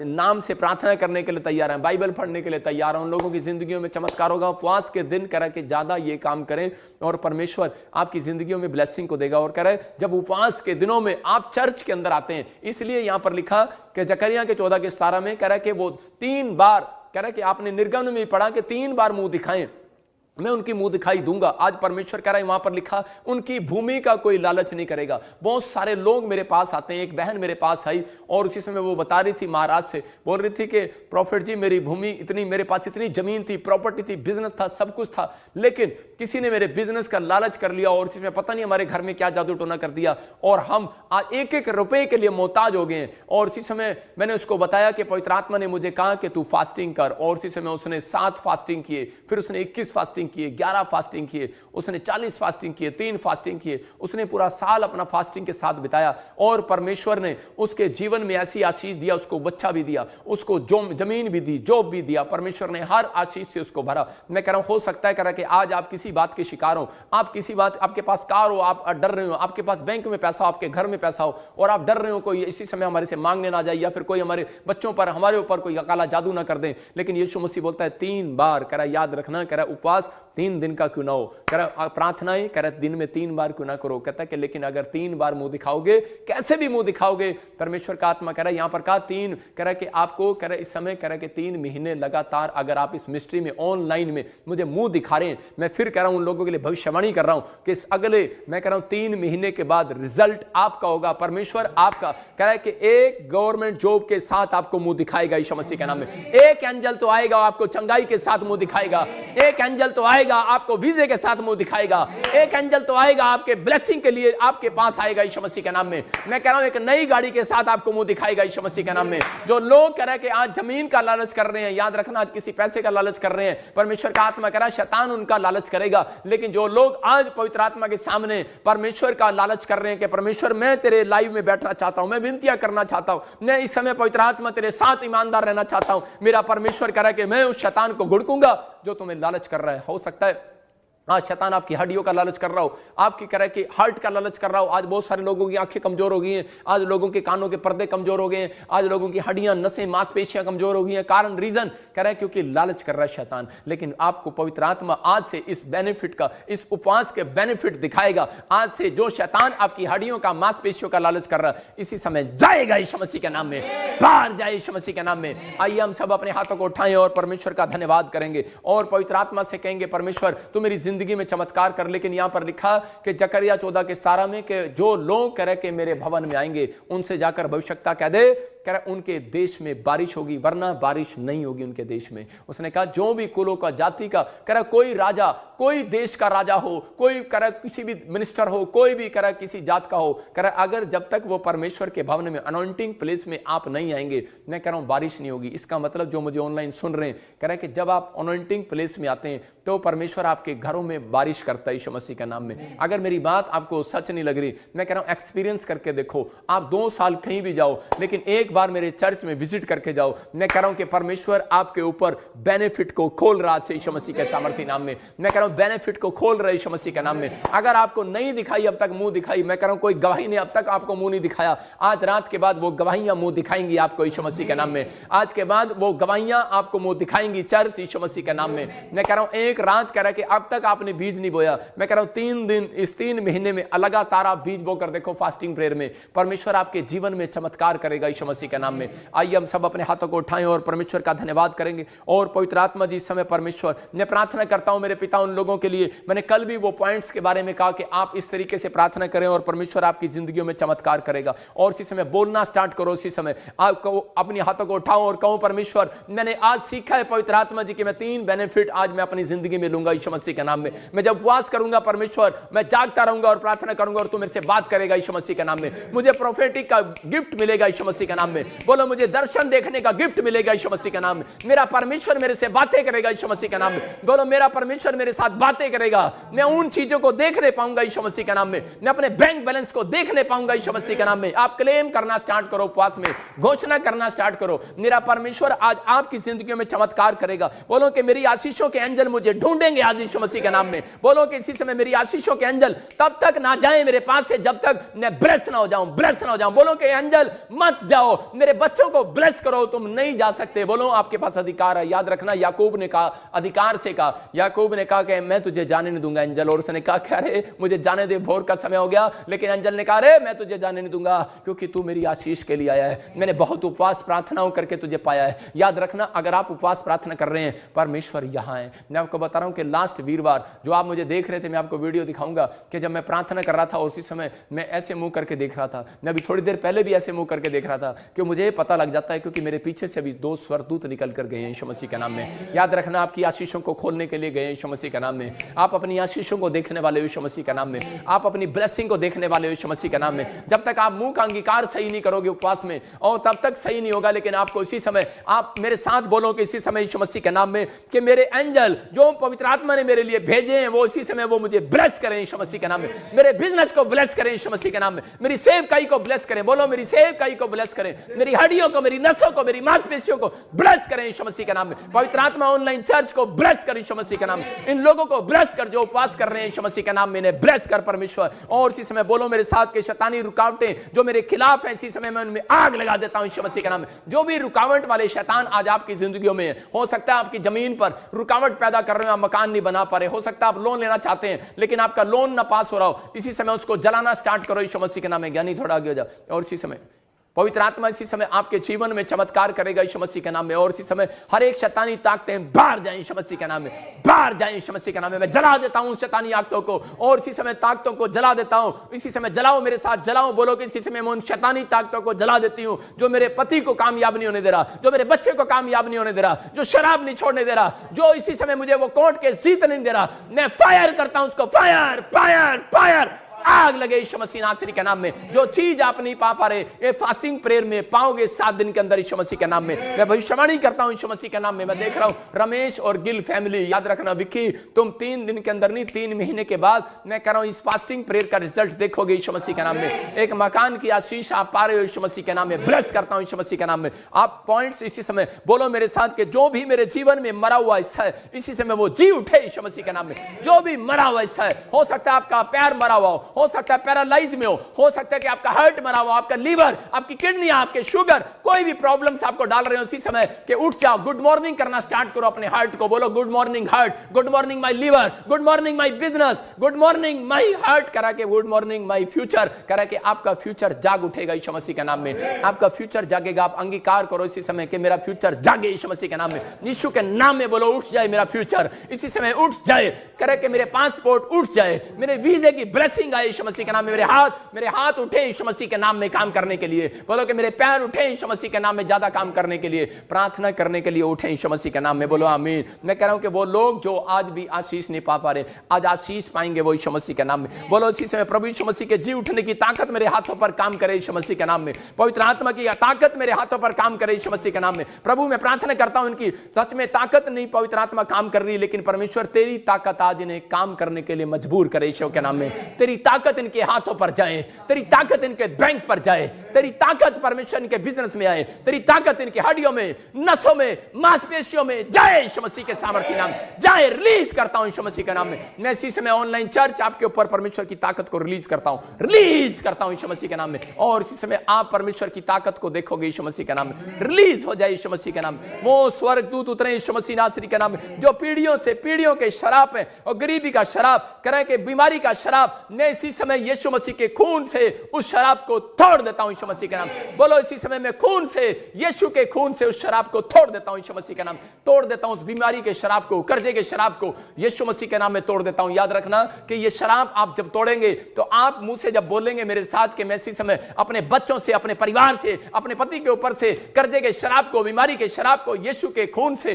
नाम से प्रार्थना करने के लिए तैयार हैं, बाइबल पढ़ने के लिए तैयार हैं, उन लोगों की जिंदगियों में चमत्कार होगा। उपवास के दिन कह रहा है कि ज्यादा ये काम करें और परमेश्वर आपकी जिंदगियों में ब्लेसिंग को देगा। और कह रहा है जब उपवास के दिनों में आप चर्च के अंदर आते हैं, इसलिए यहां पर लिखा कि जकरिया के 14 के 17 में कह रहा है कि वो 3 बार, कह रहा है कि आपने निर्गमन में पढ़ा कि 3 बार मुंह दिखाएं, मैं उनकी मुंह दिखाई दूंगा। आज परमेश्वर कह रहा है वहां पर लिखा उनकी भूमि का कोई लालच नहीं करेगा। बहुत सारे लोग मेरे पास आते हैं, एक बहन मेरे पास आई और उसी समय वो बता रही थी, महाराज से बोल रही थी कि प्रॉफिट जी मेरी भूमि इतनी, मेरे पास इतनी जमीन थी, प्रॉपर्टी थी, बिजनेस था, सब कुछ था, लेकिन किसी ने मेरे बिजनेस का लालच कर लिया और इसमें पता नहीं हमारे घर में क्या जादू टोना कर दिया और हम आज 1-1 रुपए के लिए मोहताज हो गए हैं। और इसी समय मैंने उसको बताया कि पवित्र आत्मा ने मुझे कहा कि तू फास्टिंग कर, और इसी समय उसने 7 फास्टिंग किए, फिर उसने 21 फास्टिंग किए, 11 फास्टिंग किए, उसने 40 फास्टिंग किए, 3 फास्टिंग किए, उसने पूरा साल अपना फास्टिंग के साथ बिताया और परमेश्वर ने उसके जीवन में ऐसी आशीष दिया, उसको बच्चा भी दिया, उसको जमीन भी दी, जॉब भी दिया, परमेश्वर ने हर आशीष से उसको भरा। मैं कह रहा हूं हो सकता है कह रहा कि आज आप किसी बात के शिकार हो, आप किसी बात, आपके पास कार हो, आप डर रहे हो, आपके पास बैंक में पैसा हो, आपके घर में पैसा हो और आप डर रहे हो कोई इसी समय हमारे से मांगने ना जाए या फिर कोई हमारे बच्चों पर, हमारे ऊपर कोई काला जादू ना कर दे। लेकिन यीशु मसीह बोलता है 3 बार, कह रहा याद रखना, कह रहा उपवास 3 दिन का क्यों ना हो, कह रहा प्रार्थनाएं कह रहा दिन में 3 बार क्यों ना करो, कहता है कि लेकिन अगर 3 बार मुंह दिखाओगे, कैसे भी मुंह दिखाओगे, परमेश्वर का आत्मा कह रहा है यहां पर कहा 3, कह रहा कि आपको कह रहा इस समय कह रहा कि 3 महीने लगातार अगर आप इस मिस्ट्री में ऑनलाइन में मुझे मुंह दिखा रहे हैं, मैं फिर कह रहा हूं उन लोगों के लिए भविष्यवाणी कर रहा हूं कि इस अगले मैं कह रहा हूं 3 महीने के बाद रिजल्ट आपका होगा। परमेश्वर आपका कह रहा है कि एक गवर्नमेंट जॉब के साथ आपको मुंह दिखाएगा यीशु मसीह के नाम में। एक एंजल तो आएगा आपको चंगाई के साथ मुंह दिखाएगा, एक एंजल तो आएगा आपको वीजे के साथ मुंह दिखाएगा, एक एंजल तो आएगा आपके ब्लेसिंग के लिए आपके पास आएगा यीशु मसीह के नाम में। मैं कह रहा हूं एक नई गाड़ी के साथ आपको मुंह दिखाएगा यीशु मसीह के नाम में। जो लोग कह रहे हैं कि आज जमीन का लालच कर रहे हैं, याद रखना आज किसी पैसे का लालच कर रहे हैं, परमेश्वर का आत्मा कह रहा है शैतान उनका लालच करेगा। लेकिन जो लोग आज पवित्र आत्मा के सामने परमेश्वर का लालच कर रहे हैं कि परमेश्वर मैं तेरे लाइव में बैठना चाहता हूं, मैं विनतियां करना चाहता हूं, मैं इस समय पवित्र आत्मा तेरे साथ ईमानदार रहना चाहता हूं, मेरा परमेश्वर कह रहा है कि मैं उस शैतान को घुड़कूंगा जो तुम्हें लालच कर रहा है। हो सकता है आज शैतान आपकी हड्डियों का लालच कर रहा हो, आपकी कह रहा है कि हार्ट का लालच कर रहा हो। आज बहुत सारे लोगों की आंखें कमजोर हो गई हैं, आज लोगों के कानों के पर्दे कमजोर हो गए हैं, आज लोगों की हड्डियां, नसें, मांसपेशियां कमजोर हो गई हैं। कारण रीजन कह रहा है क्योंकि लालच कर रहा है शैतान। लेकिन आपको पवित्र आत्मा आज से इस बेनिफिट का, इस उपवास के बेनिफिट दिखाएगा। आज से जो शैतान आपकी हड्डियों का, मांसपेशियों का लालच कर रहा है, इसी समय जाएगा यीशु मसीह के नाम में, बाहर जाए यीशु मसीह के नाम में। आइए हम सब अपने हाथों को उठाएं और परमेश्वर का धन्यवाद करेंगे और पवित्र आत्मा से कहेंगे परमेश्वर तू मेरी जिंदगी में चमत्कार कर। लेकिन यहां पर लिखा कि जकरिया 14 के 17 में कि जो लोग कह रहे कि मेरे भवन में आएंगे उनसे जाकर भविष्यता कह दे, कह रहा उनके देश में बारिश होगी, वरना बारिश नहीं होगी उनके देश में। उसने कहा जो भी कुलों का, जाति का, कह रहा कोई राजा, कोई देश का राजा हो, कोई कह रहा किसी भी मिनिस्टर हो, कोई भी कह रहा किसी जात का हो, कह रहा अगर जब तक वो परमेश्वर के भवन में अनॉइंटिंग प्लेस में आप नहीं आएंगे, मैं कह रहा हूं बारिश नहीं होगी। इसका मतलब जो मुझे ऑनलाइन सुन रहे हैं, कह रहा है कि जब आप अनॉइंटिंग प्लेस में आते हैं तो परमेश्वर आपके घरों में बारिश करता है यीशु मसीह के नाम में। अगर मेरी बात आपको सच नहीं लग रही, मैं कह रहा हूं एक्सपीरियंस करके देखो। आप 2 साल कहीं भी जाओ, लेकिन एक बार मेरे चर्च में विजिट करके जाओ। मैं कह रहा हूं कि परमेश्वर आपके ऊपर बेनिफिट को खोल रहा है यीशु मसीह के सामर्थ्य नाम में। मैं कह रहा हूं बेनिफिट को खोल रहा है यीशु मसीह के नाम में। अगर आपको नहीं दिखाई अब तक मुंह दिखाई, मैं कह रहा हूं कोई गवाही ने अब तक आपको मुंह नहीं दिखाया, आज रात के बाद वो गवाहियां मुंह दिखाएंगी आपको यीशु मसीह के नाम में। आज के बाद वो गवाहियां आपको मुंह दिखाएंगी चर्च यीशु मसीह के नाम में। मैं कह रहा हूं एक रात कह रहा है कि अब तक आपने बीज नहीं बोया, मैं कह रहा हूं 3 दिन, इस 3 महीने में लगातार आप बीज बोकर देखो फास्टिंग प्रेयर में, परमेश्वर आपके जीवन में चमत्कार करेगा यीशु मसीह के नाम में। आइए हम सब अपने हाथों को उठाएं और परमेश्वर का धन्यवाद करेंगे। और पवित्र आत्मा जी इस समय परमेश्वर, मैं प्रार्थना करता हूं मेरे पिता उन लोगों के लिए, मैंने कल भी वो पॉइंट्स के बारे में कहा कि आप इस तरीके से प्रार्थना करें और परमेश्वर आपकी जिंदगियों में चमत्कार करेगा। और इसी समय बोलना स्टार्ट करो, इसी समय आपको अपने हाथों को उठाओ और कहो परमेश्वर मैंने आज सीखा है पवित्र आत्मा जी कि मैं 3 बेनिफिट आज मैं अपनी जिंदगी में लूंगा यीशु मसीह के नाम में। मैं जब उपवास करूंगा परमेश्वर, मैं जागता रहूंगा और प्रार्थना करूंगा और तू मेरे से बात करेगा यीशु मसीह के नाम में। मुझे प्रोफेटिक का गिफ्ट मिलेगा यीशु मसीह के नाम में। में। बोलो मुझे दर्शन देखने का गिफ्ट मिलेगा यीशु मसीह के नाम में। मेरा परमेश्वर मेरे से बातें करेगा यीशु मसीह के नाम में। बोलो मेरा परमेश्वर मेरे साथ बातें करेगा। मैं उन चीजों को देखने पाऊंगा यीशु मसीह के नाम में। मैं अपने बैंक बैलेंस को देखने पाऊंगा यीशु मसीह के नाम में। आप क्लेम करना स्टार्ट करो, उपवास में घोषणा करना स्टार्ट करो, मेरा परमेश्वर आज आपकी जिंदगी में चमत्कार करेगा। बोलो कि मेरी आशीषों के एंजल मुझे ढूंढेंगे आज यीशु मसीह के नाम में। बोलो कि इसी समय मेरी आशीषों के एंजल तब तक ना जाए मेरे पास से जब तक मैं ब्लेस ना हो जाऊं, ब्लेस ना हो जाऊं। बोलो कि एंजल मत जाओ, मेरे बच्चों को ब्लेस करो, तुम नहीं जा सकते। बोलो आपके पास अधिकार है। याद रखना याकूब ने कहा, अधिकार से कहा, याकूब ने कहा कि मैं तुझे जाने नहीं दूंगा एंजल, और उसने कहा क्या रे मुझे जाने दे, भोर का समय हो गया। लेकिन एंजल ने कहा रे मैं तुझे जाने नहीं दूंगा क्योंकि तू मेरी आशीष के लिए आया है, मैंने बहुत उपवास प्रार्थनाओं करके तुझे पाया है। याद रखना अगर आप उपवास प्रार्थना कर रहे हैं परमेश्वर यहां है। मैं आपको बता रहा हूं कि लास्ट वीरवार जो आप मुझे देख रहे थे, मैं आपको वीडियो दिखाऊंगा कि जब मैं प्रार्थना कर रहा था उसी समय मैं ऐसे मुंह करके देख रहा था। मैं अभी थोड़ी देर पहले भी ऐसे मुंह करके देख रहा था कि मुझे पता लग जाता है क्योंकि मेरे पीछे से अभी 2 स्वर्गदूत निकल कर गए हैं यीशु मसीह के नाम में। याद रखना आपकी आशीषों को खोलने के लिए गए यीशु मसीह के नाम में। आप अपनी आशीषों को देखने वाले यीशु मसीह के नाम में, आप अपनी ब्लेसिंग को देखने वाले यीशु मसीह के नाम में। जब तक आप मुंह का अंगीकार सही नहीं करोगे उपवास में और तब तक सही नहीं होगा। लेकिन आपको इसी समय आप मेरे साथ बोलो कि इसी समय यीशु मसीह के नाम में कि मेरे एंजल जो पवित्र आत्मा ने मेरे लिए भेजे हैं वो इसी समय वो मुझे ब्लेस करें यीशु मसीह के नाम में। मेरे बिजनेस को ब्लेस करें यीशु मसीह के नाम में। मेरी सेवकाई को ब्लेस करें। बोलो मेरी सेवकाई को ब्लेस करें। मेरी हड्डियों को, मेरी नसों को, मेरी मांसपेशियों को ब्लेस करें यीशु मसीह के नाम में। पवित्र आत्मा ऑनलाइन चर्च को ब्लेस कर यीशु मसीह के नाम में। इन लोगों को ब्लेस कर जो उपवास कर रहे हैं यीशु मसीह के नाम में, इन्हें ब्लेस कर परमेश्वर। और इसी समय बोलो मेरे साथ के शैतानी रुकावटें जो मेरे खिलाफ है इसी समय मैं उनमें आग लगा देता हूं यीशु मसीह के नाम में। जो भी रुकावट वाले शैतान आज आपकी जिंदगियों में है, हो सकता है आपकी जमीन पर रुकावट पैदा कर रहे हो, आप मकान नहीं बना पा रहे, हो सकता है आप लोन लेना चाहते हैं लेकिन आपका लोन ना पास हो रहा हो, इसी समय उसको जलाना स्टार्ट करो यीशु मसीह के नाम में। ज्ञानी थोड़ा आगे हो जाओ। और इसी समय पवित्र आत्मा इसी समय आपके जीवन में चमत्कार करेगा यीशु मसीह के नाम में। और इसी समय हर एक शैतानी ताकतें बाहर जाएं यीशु मसीह के नाम में, बाहर जाएं यीशु मसीह के नाम में। मैं जला देता हूं शैतानी ताकतों को और इसी समय ताकतों को जला देता हूं। इसी समय जलाओ, मेरे साथ जलाओ। बोलो कि इसी समय मैं उन शैतानी ताकतों को जला देती हूं जो मेरे पति को कामयाब नहीं होने दे रहा, जो मेरे बच्चे को कामयाब नहीं होने दे रहा, जो शराब नहीं छोड़ने दे रहा, जो इसी समय मुझे वो कोर्ट के जीत नहीं दे रहा। मैं फायर करता हूं उसको, फायर फायर फायर, आग लगे यीशु मसीह नासरी के नाम में। जो चीज आप नहीं पा पा रहे ये फास्टिंग प्रेयर में पाओगे 7 दिन के अंदर यीशु मसीह के नाम में। मैं भविष्यवाणी करता हूं यीशु मसीह के नाम में। मैं देख रहा हूं रमेश और गिल फैमिली, याद रखना विक्की, तुम 3 दिन के अंदर नहीं 3 महीने के बाद मैं कह रहा हूं इस फास्टिंग प्रेयर का रिजल्ट देखोगे यीशु मसीह के नाम में। एक मकान की आशीष आप पा रहे हो यीशु मसीह के नाम में। ब्लेस करता हूं यीशु मसीह के नाम में। आप पॉइंट्स इसी समय बोलो मेरे साथ के जो भी मेरे जीवन में मरा हुआ हिस्सा है इसी समय वो जी उठे यीशु मसीह के नाम में। जो भी मरा हुआ हिस्सा है, हो सकता है आपका पैर मरा हुआ हो सकता है पैरालाइज में हो सकता है कि आपका हार्ट मरा हुआ, आपका लीवर, आपकी किडनी, आपके शुगर, कोई भी प्रॉब्लम्स आपको डाल रहे हो इसी समय कि उठ जाओ, गुड मॉर्निंग करना स्टार्ट करो अपने हार्ट को। बोलो good morning heart, good morning my liver, good morning my business, good morning my heart करा के गुड मॉर्निंग माय फ्यूचर करा के आपका फ्यूचर जाग उठेगा यीशु मसीह के नाम में। आपका फ्यूचर जागेगा। आप अंगीकार करो इसी समय कि मेरा फ्यूचर जागे यीशु मसीह के नाम में। यीशु के नाम में बोलो उठ जाए मेरा फ्यूचर, इसी समय उठ जाए करे कि मेरे पासपोर्ट उठ जाए, मेरे वीजे की ब्लेसिंग आए यीशु मसीह के नाम में। मेरे हाथ उठे यीशु मसीह के नाम में काम करने के लिए। बोलो कि मेरे पैर उठे यीशु मसीह के नाम में ज्यादा काम करने के लिए, प्रार्थना करने के लिए उठे यीशु मसीह के नाम में। बोलो आमीन। मैं कह रहा हूं कि वो लोग जो आज भी आशीष नहीं पा रहे आज आशीष पाएंगे वो यीशु मसीह के नाम में। बोलो इसी समय प्रभु यीशु मसीह के जी उठने की ताकत मेरे हाथों पर काम करे यीशु मसीह के नाम में। पवित्र आत्मा की ताकत मेरे हाथों पर काम करे यीशु मसीह के नाम में। प्रभु मैं प्रार्थना करता हूं इनकी सच में ताकत नहीं पवित्र आत्मा काम कर रही, लेकिन परमेश्वर तेरी ताकत आज इन्हें काम करने के लिए मजबूर करे यीशु के नाम में। तेरी ताकत इनके हाथों पर जाए, तेरी ताकत इनके बैंक पर जाए, तेरी ताकत परमेश्वर इनके बिजनेस में आए, तेरी ताकत इनके हड्डियों में, नसों में, मांसपेशियों में जाए यीशु मसीह के सामर्थ्य नाम जाए। रिलीज करता हूं यीशु मसीह के नाम में। मैं इसी समय ऑनलाइन चर्च आपके ऊपर परमेश्वर की ताकत को रिलीज करता हूं, रिलीज करता हूं यीशु मसीह के नाम में। और इसी समय आप परमेश्वर की ताकत को देखोगे यीशु मसीह के नाम में। रिलीज हो जाए यीशु मसीह के नाम में। वो स्वर्गदूत उतरे यीशु मसीह नासरी के नाम में जो पीढ़ियों से पीढ़ियों के शराब है और गरीबी का शराब करे के बीमारी का शराब, मैं इसी समय यीशु मसीह के खून से उस शराब को तोड़ देता हूं यीशु मसीह के नाम। बोलो इसी समय मैं खून से, यीशु के खून से उस शराब को तोड़ देता हूं यीशु मसीह के नाम। तोड़ देता हूं उस बीमारी के शराब को, कर्जे के शराब को यीशु मसीह के नाम में तोड़ देता हूं। याद रखना कि ये शराब आप जब तोड़ेंगे तो आप मुंह से जब बोलेंगे मेरे साथ कि मैं इसी समय अपने बच्चों से, अपने परिवार से, अपने पति के ऊपर से कर्जे के शराब को, बीमारी के शराब को यीशु के खून से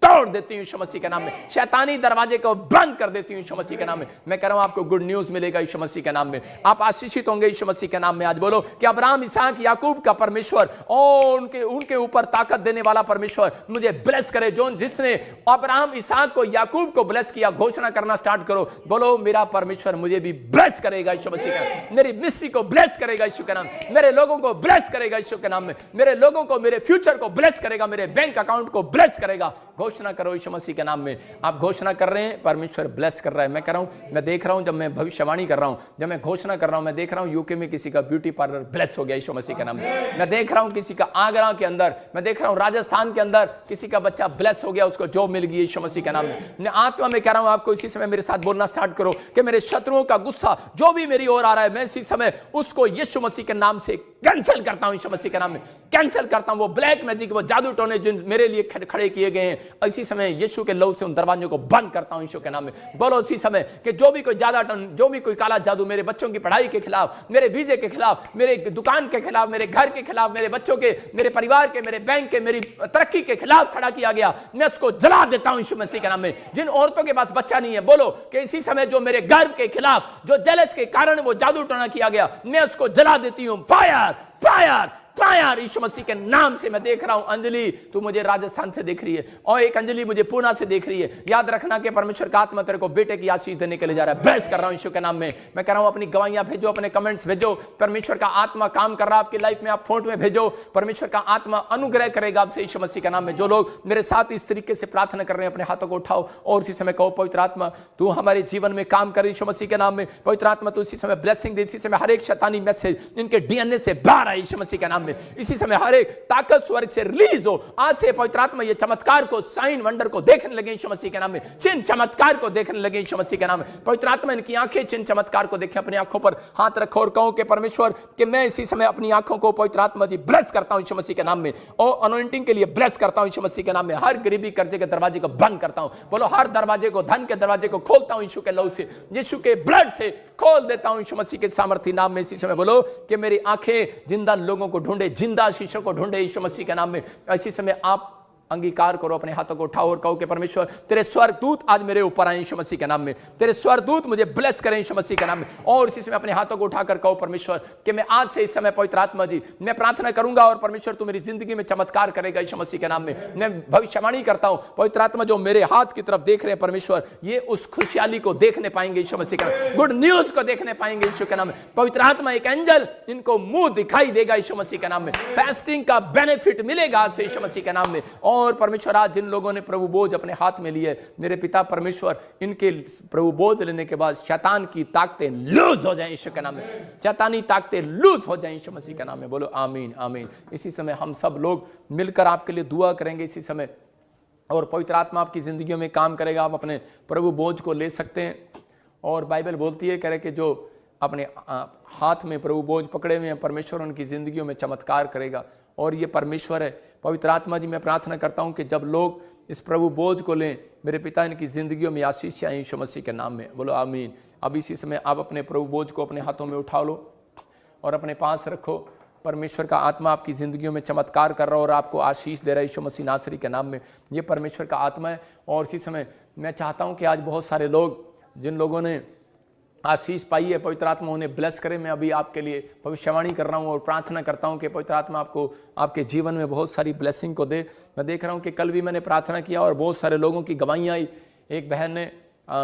तोड़ देती हूँ यीशु मसीह के नाम में, शैतानी दरवाजे को बंद कर देती हूँ यीशु मसीह के नाम में। मैं कह रहा हूं आपको गुड न्यूज मिलेगा यीशु मसीह के नाम में, आप आशीषित होंगे यीशु मसीह के नाम में। आज बोलो कि अब्राहम, इसहाक, याकूब का परमेश्वर और उनके ऊपर ताकत देने वाला परमेश्वर मुझे ब्लेस करे। जो जिसने अब्राहम, इसहाक को, याकूब को ब्लेस किया, घोषणा करना स्टार्ट करो, बोलो मेरा परमेश्वर मुझे भी ब्लेस करेगा यीशु मसीह के नाम, मेरी मिनिस्ट्री को ब्लेस करेगा यीशु के नाम, मेरे लोगों को ब्लेस करेगा यीशु के नाम में, मेरे लोगों को, मेरे फ्यूचर को ब्लेस करेगा, मेरे बैंक अकाउंट को ब्लेस करेगा। घोषणा करो यीशु मसीह के नाम में। आप घोषणा कर रहे हैं, परमेश्वर ब्लेस कर रहा है। मैं कह रहा हूं, मैं देख रहा हूं, जब मैं भविष्यवाणी कर रहा हूं, जब मैं घोषणा कर रहा हूं, मैं देख रहा हूं यूके में किसी का ब्यूटी पार्लर ब्लेस हो गया यीशु मसीह के नाम में। मैं देख रहा हूं किसी का आगरा के अंदर, मैं देख रहा हूं राजस्थान के अंदर किसी का बच्चा ब्लेस हो गया, उसको जॉब मिल गई यीशु मसीह के नाम में। मैं आत्मा में कह रहा हूं आपको, इसी समय मेरे साथ बोलना स्टार्ट करो कि मेरे शत्रुओं का गुस्सा जो भी मेरी ओर आ रहा है, मैं इसी समय उसको यीशु मसीह के नाम से कैंसिल करता हूं यीशु मसीह के नाम में, कैंसिल करता हूं। वो ब्लैक मैजिक, वो जादू टोने जिन मेरे लिए खड़े किए गए हैं, इसी समय यीशु के लहू से उन दरवाजों को बंद करता हूं यीशु के नाम में। बोलो इसी समय कि जो भी कोई ज्यादा जो भी कोई काला जादू मेरे बच्चों की पढ़ाई के खिलाफ, मेरे वीजे के खिलाफ, मेरे दुकान के खिलाफ, मेरे घर के खिलाफ, मेरे बच्चों के, मेरे परिवार के, मेरे बैंक के, मेरी तरक्की के खिलाफ खड़ा किया गया, मैं उसको जला देता हूं यीशु मसीह के नाम में। जिन औरतों के पास बच्चा नहीं है, बोलो कि इसी समय जो मेरे गर्भ के खिलाफ, जो जेलस के कारण वो जादू टोना किया गया, मैं उसको जला देती हूं। फायर फायर फायर यीशु मसीह के नाम से। मैं देख रहा हूं अंजलि, तू मुझे राजस्थान से देख रही है, और एक अंजलि मुझे पूना से देख रही है। याद रखना कि परमेश्वर का आत्मा तेरे को बेटे की आशीष देने के लिए जा रहा है। ब्लेस कर रहा हूं यीशु के नाम में। मैं कह रहा हूं अपनी गवाहियां भेजो, अपने कमेंट्स भेजो, परमेश्वर का आत्मा काम कर रहा है आपकी लाइफ में, आप फोटो में भेजो, परमेश्वर का आत्मा अनुग्रह करेगा आपसे यीशु मसीह के नाम में। जो लोग मेरे साथ इस तरीके से प्रार्थना कर रहे हैं, अपने हाथों को उठाओ और इसी समय कहो, पवित्र आत्मा तू हमारे जीवन में काम कर यीशु मसीह के नाम में। पवित्र आत्मा तू इसी समय ब्लेसिंग दे, इसी समय हर एक शैतानी मैसेज इनके डीएनए से बाहर आए यीशु मसीह के नाम में। इसी समय हर एक ताकत स्वर्ग से रिलीज हो। आज से पवित्र आत्मा ये चमत्कार को, साइन वंडर को देखने लगे यीशु मसीह के नाम में, चिन्ह चमत्कार को देखने लगे यीशु मसीह के नाम में। पवित्र आत्मा इनकी आंखें चिन्ह चमत्कार को देखें। अपनी आंखों पर हाथ रखो और कहो कि परमेश्वर कि मैं इसी समय अपनी आंखों को पवित्र आत्मा जी ब्लेस करता हूं यीशु मसीह के नाम में, और अनॉइंटिंग के लिए ब्लेस करता हूं यीशु मसीह के नाम में। हर गरीबी कर्जे के दरवाजे को बंद करता हूं। बोलो हर दरवाजे को, धन के दरवाजे को खोलता हूं यीशु के लहू से, यीशु के ब्लड से खोल देता हूं यीशु मसीह के सामर्थी नाम में। इसी समय बोलो कि मेरी आंखें जिंदा लोगों को ढूंढे, जिंदा शीशों को ढूंढे यीशु मसीह के नाम में। इसी समय आप अंगीकार करो, अपने हाथों को उठाओ और कहो कि परमेश्वर तेरे स्वर्गदूत आज मेरे ऊपर आए यीशु मसीह के नाम में, तेरे स्वर्गदूत मुझे ब्लेस करें यीशु मसीह के नाम में। और इसी समय अपने हाथों को उठाकर कहो परमेश्वर कि मैं आज से इस समय पवित्र आत्मा जी मैं प्रार्थना करूंगा और परमेश्वर तू मेरी जिंदगी में चमत्कार करेगा यीशु मसीह के नाम में। मैं भविष्यवाणी करता हूं पवित्र आत्मा जो मेरे हाथ की तरफ देख रहे हैं परमेश्वर, ये उस खुशहाली को देखने पाएंगे यीशु मसीह के नाम में, गुड न्यूज को देखने पाएंगे यीशु के नाम में। पवित्र आत्मा एक एंजल इनको मुंह दिखाई देगा यीशु मसीह के नाम में। फास्टिंग का बेनिफिट मिलेगा आज से यीशु मसीह के नाम में। और परमेश्वर आज जिन लोगों ने प्रभु बोझ अपने हाथ में लिए, मेरे पिता परमेश्वर इनके प्रभु बोझ लेने के बाद शैतान की ताकतें लूज हो जाएं यीशु के नाम में, शैतानी ताकतें लूज हो जाएं यीशु मसीह के नाम में। बोलो आमीन आमीन। इसी समय हम सब लोग मिलकर आपके लिए दुआ करेंगे इसी समय, और पवित्र आत्मा आपकी जिंदगियों में काम करेगा। आप अपने प्रभु बोझ को ले सकते हैं, और बाइबल बोलती है करे कि जो अपने हाथ में प्रभु बोझ पकड़े हुए हैं, परमेश्वर उनकी जिंदगियों में चमत्कार करेगा। और ये परमेश्वर है। पवित्र आत्मा जी मैं प्रार्थना करता हूं कि जब लोग इस प्रभु बोझ को लें, मेरे पिता इनकी जिंदगियों में आशीष आए यीशु मसीह के नाम में। बोलो आमीन। अब इसी समय आप अपने प्रभु बोझ को अपने हाथों में उठा लो और अपने पास रखो। परमेश्वर का आत्मा आपकी जिंदगियों में चमत्कार कर रहा है और आपको आशीष दे रहा है यीशु मसीह नासरी के नाम में। ये परमेश्वर का आत्मा है। और इसी समय मैं चाहता हूँ कि आज बहुत सारे लोग, जिन लोगों ने आशीष पाई है, पवित्र आत्मा उन्हें ब्लेस करे। मैं अभी आपके लिए भविष्यवाणी कर रहा हूं और प्रार्थना करता हूं कि पवित्र आत्मा आपको आपके जीवन में बहुत सारी ब्लेसिंग को दे। मैं देख रहा हूं कि कल भी मैंने प्रार्थना किया और बहुत सारे लोगों की गवाहियां आई। एक बहन ने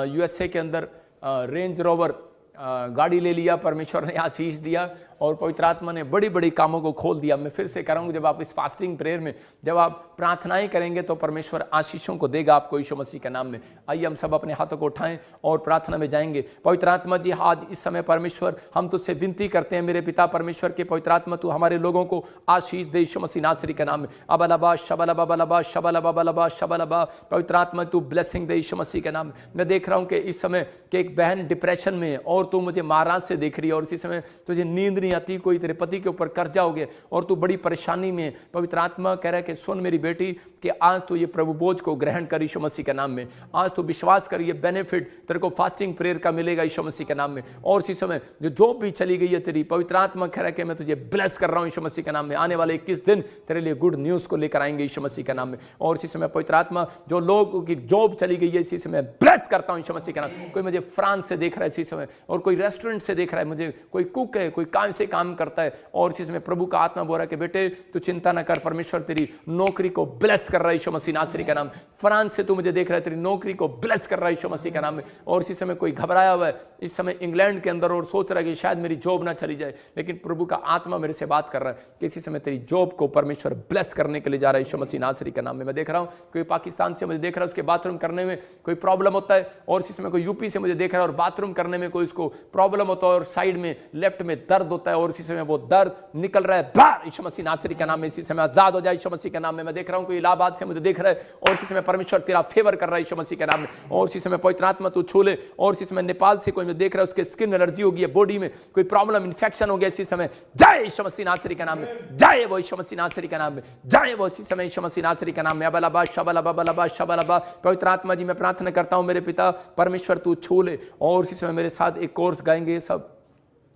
यूएसए के अंदर रेंज रोवर गाड़ी ले लिया, परमेश्वर ने आशीष दिया और पवित्र आत्मा ने बड़ी बड़ी कामों को खोल दिया। मैं फिर से कह रहा हूं, जब आप इस फास्टिंग प्रेयर में जब आप प्रार्थनाएं करेंगे तो परमेश्वर आशीषों को देगा आपको यीशु मसीह के नाम में। आइए हम सब अपने हाथों को उठाएं और प्रार्थना में जाएंगे। पवित्र आत्मा जी आज इस समय परमेश्वर हम तुझसे विनती करते हैं मेरे पिता परमेश्वर के पवित्र आत्मा तू हमारे लोगों को आशीष दे यीशु मसीह नासरी के नाम में। अबलबा शबलबा बलबा शबलबा बलबा शबलबा, पवित्र आत्मा तू ब्लेसिंग दे यीशु मसीह के नाम में। मैं देख रहा हूं कि इस समय कि एक बहन डिप्रेशन में है और तू मुझे महाराज से देख रही है और इसी समय तुझे नींद नहीं आती, कोई तेरे पति के ऊपर कर्जा हो गया और तू बड़ी परेशानी में, पवित्र आत्मा कह रहा है कि सुन मेरी बेटी कि आज तू ये प्रभु बोझ को ग्रहण कर यीशु मसीह के नाम में। आज तू विश्वास कर, ये बेनिफिट तेरे को फास्टिंग प्रेयर का मिलेगा यीशु मसीह के नाम में। और इसी समय जो जॉब भी चली गई है तेरी, पवित्र आत्मा कह रहा है कि मैं तुझे ब्लेस कर रहा हूं यीशु मसीह के नाम में। आने वाले 21 दिन तेरे लिए गुड न्यूज को लेकर आएंगे यीशु मसीह के नाम में। और इसी समय पवित्र आत्मा जो लोगों की जॉब चली गई है इसी समय ब्लेस करता हूं यीशु मसीह के नाम। कोई मुझे फ्रांस से देख रहा है इसी समय, और कोई रेस्टोरेंट से देख रहा है, मुझे कोई कुक है, कोई काम से काम करता है, और इसी समय प्रभु का आत्मा बोल रहा है कि बेटे तू चिंता ना कर, परमेश्वर तेरी नौकरी को ब्लेस कर रहा है यीशु मसीह नासरी का नाम। फ्रांस से तू मुझे देख रहा है, तेरी नौकरी को ब्लेस कर रहा है यीशु मसीह का नाम में। और इसी समय कोई घबराया हुआ है इस समय इंग्लैंड के अंदर और सोच रहा है कि शायद मेरी जॉब ना चली जाए, लेकिन प्रभु का आत्मा मेरे से बात कर रहा है कि इसी समय तेरी जॉब को परमेश्वर ब्लेस करने के लिए जा रहा है यीशु मसीह नासरी का नाम में। मैं देख रहा हूं कोई पाकिस्तान से मुझे देख रहा है, उसके बाथरूम करने में कोई प्रॉब्लम होता है, और इसी समय कोई यूपी से मुझे देख रहा है और बाथरूम करने में कोई उसको प्रॉब्लम होता है और साइड में लेफ्ट में दर्द होता है, और इसी समय वो दर्द निकल रहा है बाहर यीशु मसीह नासरी का नाम में। इसी समय आजाद हो जाए यीशु मसीह के नाम में। मैं देख रहा हूं कोई इलाहाबाद से मुझे देख रहा है और इसी समय परमेश्वर तेरा फेवर कर रहा है यीशु मसीह के नाम में। और इसी समय पवित्र आत्मा तू छू ले। और इसी समय नेपाल से कोई मुझे देख रहा है, उसके स्किन एलर्जी हो गई है, बॉडी में कोई प्रॉब्लम इन्फेक्शन हो गया, इसी समय जाए यीशु मसीह नासरी का नाम में, जाए वो यीशु मसीह नासरी का नाम में, जाए वो इसी समय यीशु मसीह नासरी का नाम में। अबलबा शबलबा बलबा शबलबा। पवित्र आत्मा जी मैं प्रार्थना करता हूं मेरे पिता परमेश्वर तू छू ले। और इसी समय मेरे साथ एक कोर्स गाएंगे सब।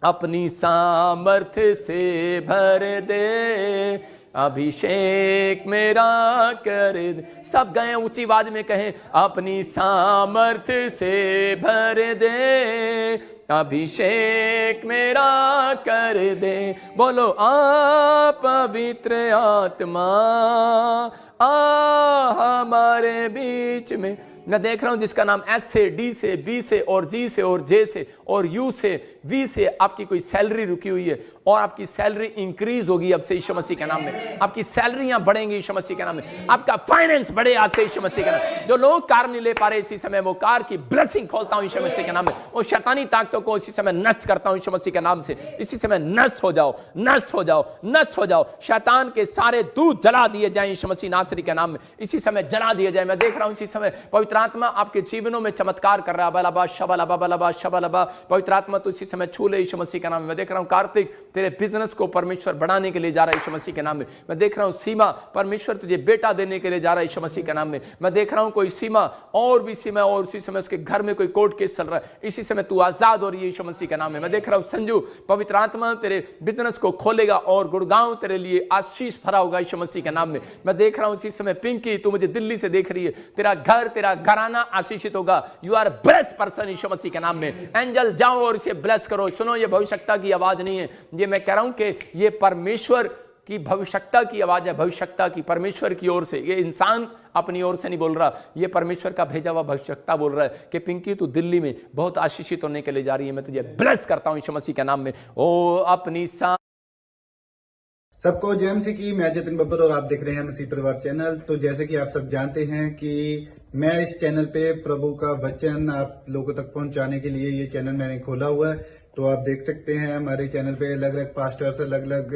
अपनी सामर्थ्य से भर दे, अभिषेक मेरा कर दे। सब गए ऊंची आवाज में कहें, अपनी सामर्थ्य से भर दे, अभिषेक मेरा कर दे। बोलो आ पवित्र आत्मा आ हमारे बीच में। मैं देख रहा हूं जिसका नाम एस से, डी से, बी से और जी से और जे से और यू से, वी से आपकी कोई सैलरी रुकी हुई है और आपकी सैलरी इंक्रीज होगी अब से यीशु मसीह के नाम में। आपकी सैलरियां बढ़ेंगी यीशु मसीह के नाम में। आपका फाइनेंस बढ़े आज से यीशु मसीह के नाम में। जो लोग कार नहीं ले पा रहे इसी समय, वो कार की ब्लेसिंग खोलता हूं यीशु मसीह के नाम में। वो शैतानी ताकतों को इसी समय नष्ट करता हूं यीशु मसीह के नाम से। इसी समय नष्ट हो जाओ, नष्ट हो जाओ, नष्ट हो जाओ। शैतान के सारे दूत जला दिए जाएं यीशु मसीह नासरी के नाम में। इसी समय जला दिए जाए। मैं देख रहा हूं इसी समय पवित्र आत्मा आपके जीवनों में चमत्कार कर रहा है। बलबा शबलबा बलबा शबलबा। पवित्र आत्मा तो इसी समय छू ले यीशु मसीह के नाम में। मैं देख रहा हूं कार्तिक तेरे बिजनेस को परमेश्वर बढ़ाने के लिए जा रहा है यीशु मसीह के नाम में। मैं देख रहा हूं सीमा परमेश्वर तुझे बेटा देने के लिए जा रहा है यीशु मसीह के नाम में। मैं देख रहा हूं कोई सीमा और भी सीमा, और उसी समय उसके घर में कोई कोर्ट केस चल रहा है, इसी समय तू आजाद हो रही है यीशु मसीह के नाम में। मैं देख रहा हूं संजू पवित्र आत्मा तेरे बिजनेस को खोलेगा और गुड़गांव तेरे लिए आशीष भरा होगा यीशु मसीह के नाम में। मैं देख रहा हूं इसी समय पिंकी तू मुझे दिल्ली से देख रही है, तेरा घर तेरा घराना आशीषित होगा। यू आर ब्लेस्ड पर्सन यीशु मसीह के नाम में। एंजल जाओ और इसे ब्लेस करो। सुनो ये भविष्यता की आवाज नहीं है, ये मैं कह रहा हूं कि ये परमेश्वर की भविष्यता की आवाज है, भविष्यता की परमेश्वर की ओर से। ये इंसान अपनी ओर से नहीं बोल रहा, ये परमेश्वर का भेजा हुआ भविष्यता बोल रहा है कि पिंकी तू दिल्ली में बहुत आशीषित होने के लिए जा रही है। मैं तुझे ब्लेस करता हूं यीशु मसीह के नाम में। ओ अपनी सबको जय मसीह की। मैं जतिन बब्बर और आप देख रहे हैं मसीह परिवार चैनल। तो जैसे कि आप सब जानते हैं कि मैं इस चैनल पे प्रभु का वचन आप लोगों तक पहुंचाने के लिए ये चैनल मैंने खोला हुआ है। तो आप देख सकते हैं हमारे चैनल पे अलग अलग पास्टर्स, अलग अलग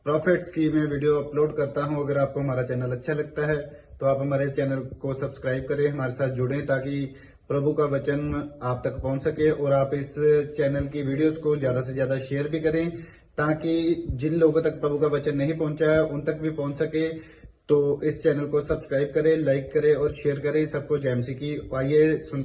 प्रॉफिट्स की मैं वीडियो अपलोड करता हूं। अगर आपको हमारा चैनल अच्छा लगता है तो आप हमारे चैनल को सब्सक्राइब करें, हमारे साथ जुड़ें ताकि प्रभु का वचन आप तक पहुंच सके। और आप इस चैनल की वीडियोस को ज्यादा से ज्यादा शेयर भी करें ताकि जिन लोगों तक प्रभु का वचन नहीं पहुंचा है उन तक भी पहुंच सके। तो इस चैनल को सब्सक्राइब करें, लाइक करें और शेयर करें। सबको जय मसीह की। आइए सुन